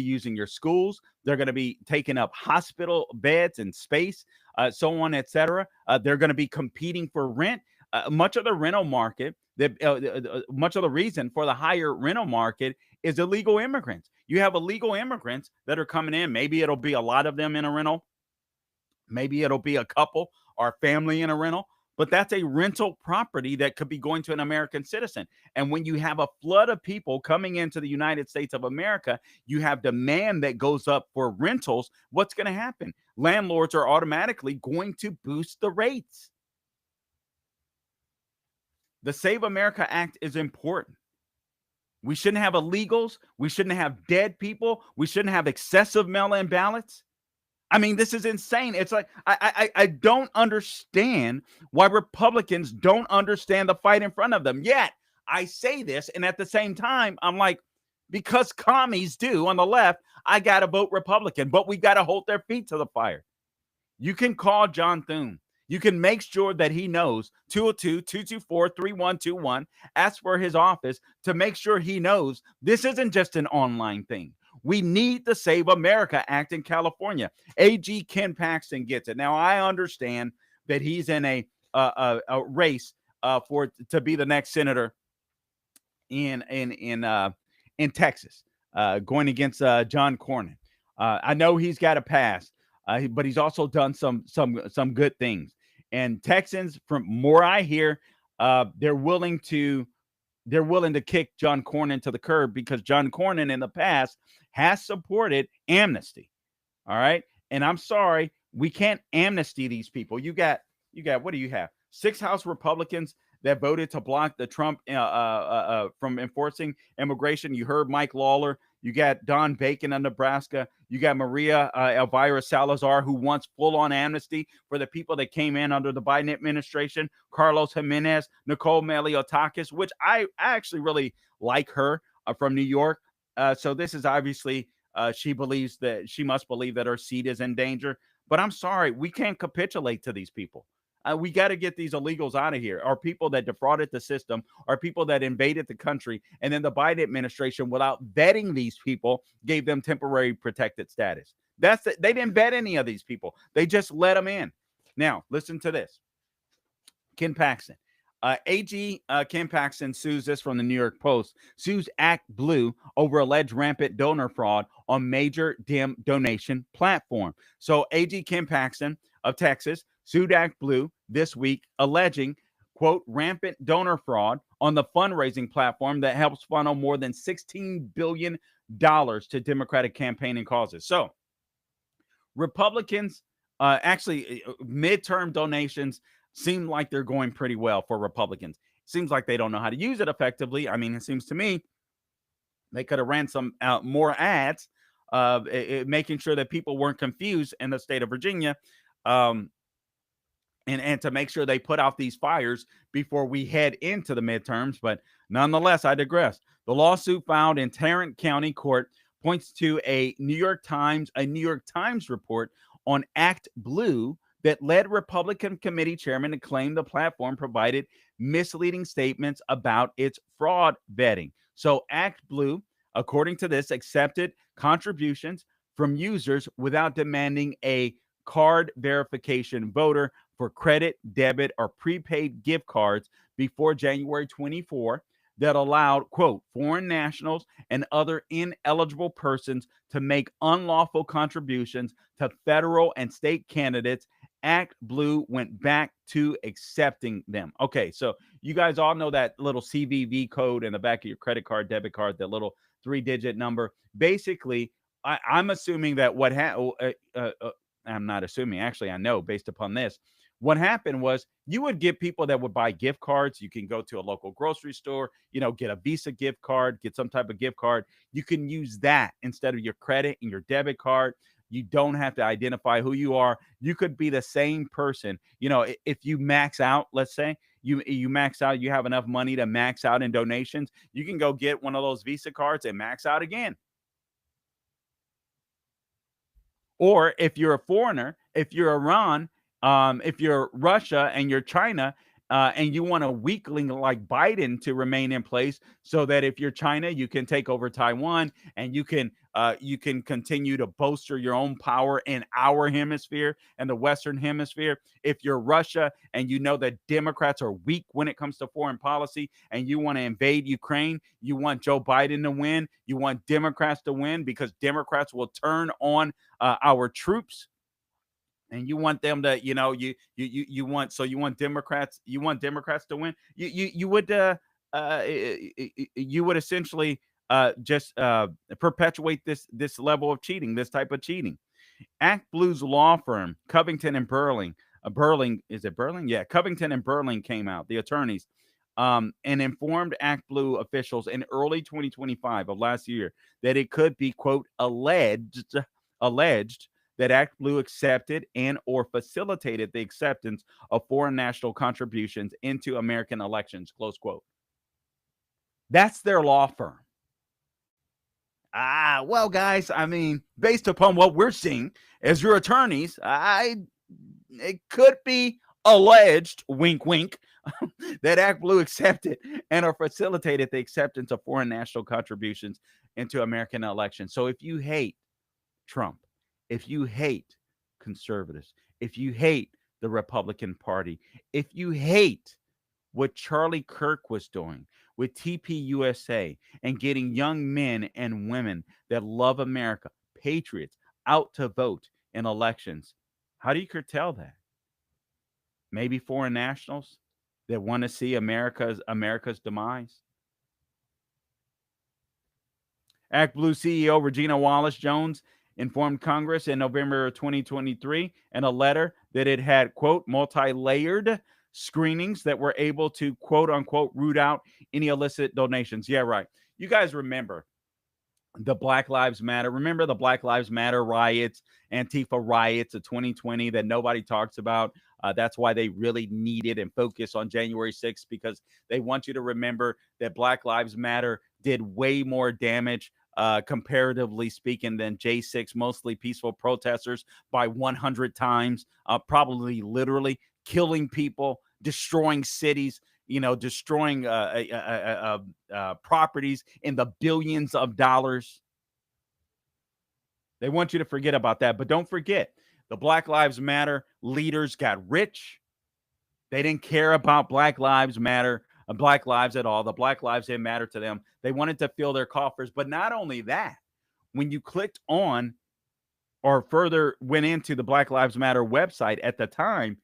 using your schools. They're going to be taking up hospital beds and space, so on, etc. They're going to be competing for rent. Much of the rental market, much of the reason for the higher rental market is illegal immigrants. You have illegal immigrants that are coming in. Maybe it'll be a lot of them in a rental. Maybe it'll be a couple or a family in a rental. But that's a rental property that could be going to an American citizen. And when you have a flood of people coming into the United States of America, you have demand that goes up for rentals. What's going to happen? Landlords are automatically going to boost the rates. The Save America Act is important. We shouldn't have illegals. We shouldn't have dead people. We shouldn't have excessive mail-in ballots. I mean, this is insane. It's like, I don't understand why Republicans don't understand the fight in front of them. Yet, I say this, and at the same time, I'm like, because commies do on the left, I got to vote Republican, but we got to hold their feet to the fire. You can call John Thune. You can make sure that he knows 202-224-3121. Ask for his office to make sure he knows this isn't just an online thing. We need the Save America Act in California. AG Ken Paxton gets it. Now, I understand that he's in a race to be the next senator in Texas, going against John Cornyn. I know he's got a past, but he's also done some good things. And Texans, from more I hear, they're willing to kick John Cornyn to the curb because John Cornyn in the past has supported amnesty. All right. And I'm sorry, we can't amnesty these people. You got, what do you have? 6 House Republicans that voted to block the Trump from enforcing immigration. You heard Mike Lawler. You got Don Bacon of Nebraska. You got Maria Elvira Salazar, who wants full-on amnesty for the people that came in under the Biden administration. Carlos Jimenez, Nicole Maliotakis, which I actually really like her, from New York. So this is obviously, she must believe that her seat is in danger. But I'm sorry, we can't capitulate to these people. We got to get these illegals out of here, or people that defrauded the system, or people that invaded the country. And then the Biden administration, without vetting these people, gave them temporary protected status. They didn't vet any of these people. They just let them in. Now, listen to this. Ken Paxton. AG Ken Paxton sues this from the New York Post, sues ActBlue over alleged rampant donor fraud on major Dem donation platform. So AG Ken Paxton of Texas sued ActBlue this week, alleging, quote, rampant donor fraud on the fundraising platform that helps funnel more than $16 billion to Democratic campaigning causes. So Republicans, actually, midterm donations seem like they're going pretty well for Republicans. Seems like they don't know how to use it effectively. I mean, it seems to me they could have ran some more ads, making sure that people weren't confused in the state of Virginia, and to make sure they put out these fires before we head into the midterms. But nonetheless, I digress. The lawsuit filed in Tarrant County Court points to a New York Times report on ActBlue that led Republican committee chairman to claim the platform provided misleading statements about its fraud vetting. So ActBlue, according to this, accepted contributions from users without demanding a card verification voter for credit, debit, or prepaid gift cards before January 24 that allowed, quote, foreign nationals and other ineligible persons to make unlawful contributions to federal and state candidates. ActBlue went back to accepting them. Okay, so you guys all know that little CVV code in the back of your credit card, debit card, that little 3-digit number. Basically, I'm assuming that I'm not assuming. Actually, I know based upon this. What happened was you would get people that would buy gift cards. You can go to a local grocery store, get a Visa gift card, get some type of gift card. You can use that instead of your credit and your debit card. You don't have to identify who you are. You could be the same person. If you max out, let's say you max out, you have enough money to max out in donations, you can go get one of those Visa cards and max out again. Or if you're a foreigner, if you're Iran, if you're Russia and you're China, and you want a weakling like Biden to remain in place, so that if you're China, you can take over Taiwan and you can continue to bolster your own power in our hemisphere and the Western hemisphere. If you're Russia and you know that Democrats are weak when it comes to foreign policy and you want to invade Ukraine, you want Joe Biden to win, you want Democrats to win because Democrats will turn on our troops. And you want them to, you want Democrats to win. You would essentially just perpetuate this level of cheating, this type of cheating. Act Blue's law firm, Covington and Burling, is it Burling? Yeah, Covington and Burling came out, the attorneys, and informed Act Blue officials in early 2025 of last year that it could be, quote, alleged that Act Blue accepted and or facilitated the acceptance of foreign national contributions into American elections, close quote. That's their law firm. Well, guys, I mean, based upon what we're seeing as your attorneys, it could be alleged, wink, wink, that Act Blue accepted and or facilitated the acceptance of foreign national contributions into American elections. So if you hate Trump, if you hate conservatives, if you hate the Republican Party, if you hate what Charlie Kirk was doing with TPUSA and getting young men and women that love America, patriots, out to vote in elections, how do you curtail that? Maybe foreign nationals that want to see America's demise? Act Blue CEO Regina Wallace Jones informed Congress in November 2023 in a letter that it had, quote, multi-layered screenings that were able to, quote unquote, root out any illicit donations. Yeah, right. You guys remember the Black Lives Matter. Remember the Black Lives Matter riots, Antifa riots of 2020 that nobody talks about. That's why they really needed and focus on January 6th, because they want you to remember that Black Lives Matter did way more damage, comparatively speaking, than J6, mostly peaceful protesters, by 100 times, probably literally killing people, destroying cities, destroying properties in the billions of dollars. They want you to forget about that. But don't forget, the Black Lives Matter leaders got rich. They didn't care about Black Lives Matter, Black lives at all. The Black lives didn't matter to them. They wanted to fill their coffers. But not only that, when you clicked on or further went into the Black Lives Matter website at the time,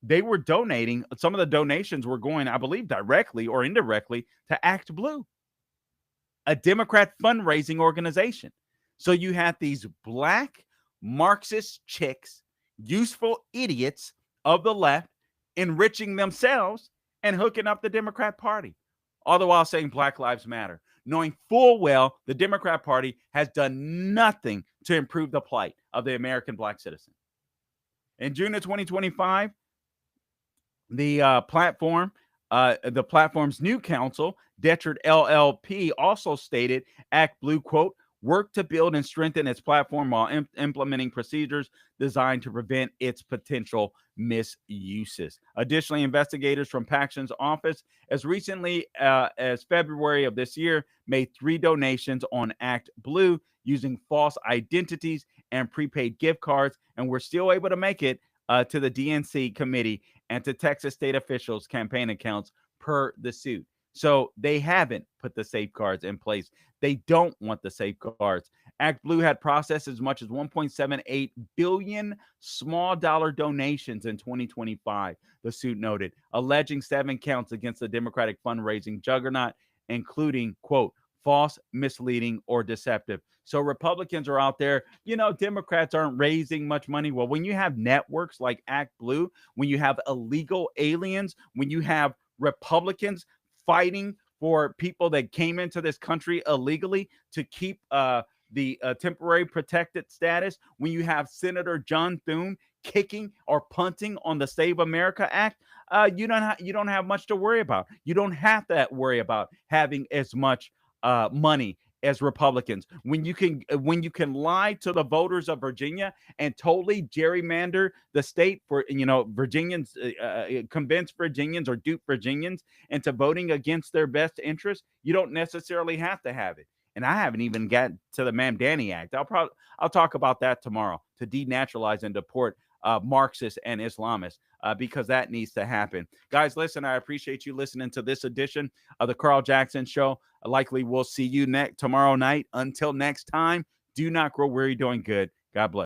they were donating. Some of the donations were going, I believe, directly or indirectly to Act Blue, a Democrat fundraising organization. So you had these black Marxist chicks, useful idiots of the left, enriching themselves and hooking up the Democrat Party, all the while saying Black Lives Matter, knowing full well the Democrat Party has done nothing to improve the plight of the American black citizen. In June of 2025, the platform's new counsel, Detroit LLP, also stated Act Blue, quote, work to build and strengthen its platform while implementing procedures designed to prevent its potential misuses. Additionally, investigators from Paxton's office, as recently as February of this year, made 3 donations on Act Blue using false identities and prepaid gift cards, and were still able to make it to the DNC committee and to Texas state officials' campaign accounts per the suit. So they haven't put the safeguards in place. They don't want the safeguards. Act Blue had processed as much as 1.78 billion small dollar donations in 2025, the suit noted, alleging 7 counts against the Democratic fundraising juggernaut, including, quote, false, misleading, or deceptive. So Republicans are out there, Democrats aren't raising much money. Well, when you have networks like Act Blue, when you have illegal aliens, when you have Republicans fighting for people that came into this country illegally to keep the temporary protected status, when you have Senator John Thune kicking or punting on the Save America Act, you don't have much to worry about. You don't have to worry about having as much money as Republicans. When you can lie to the voters of Virginia and totally gerrymander the state for, Virginians, convince Virginians or dupe Virginians into voting against their best interest, you don't necessarily have to have it. And I haven't even gotten to the Mamdani Act. I'll talk about that tomorrow, to denaturalize and deport Marxists and Islamists, because that needs to happen. Guys, listen, I appreciate you listening to this edition of the Carl Jackson Show. Likely we'll see you tomorrow night. Until next time, do not grow weary doing good. God bless.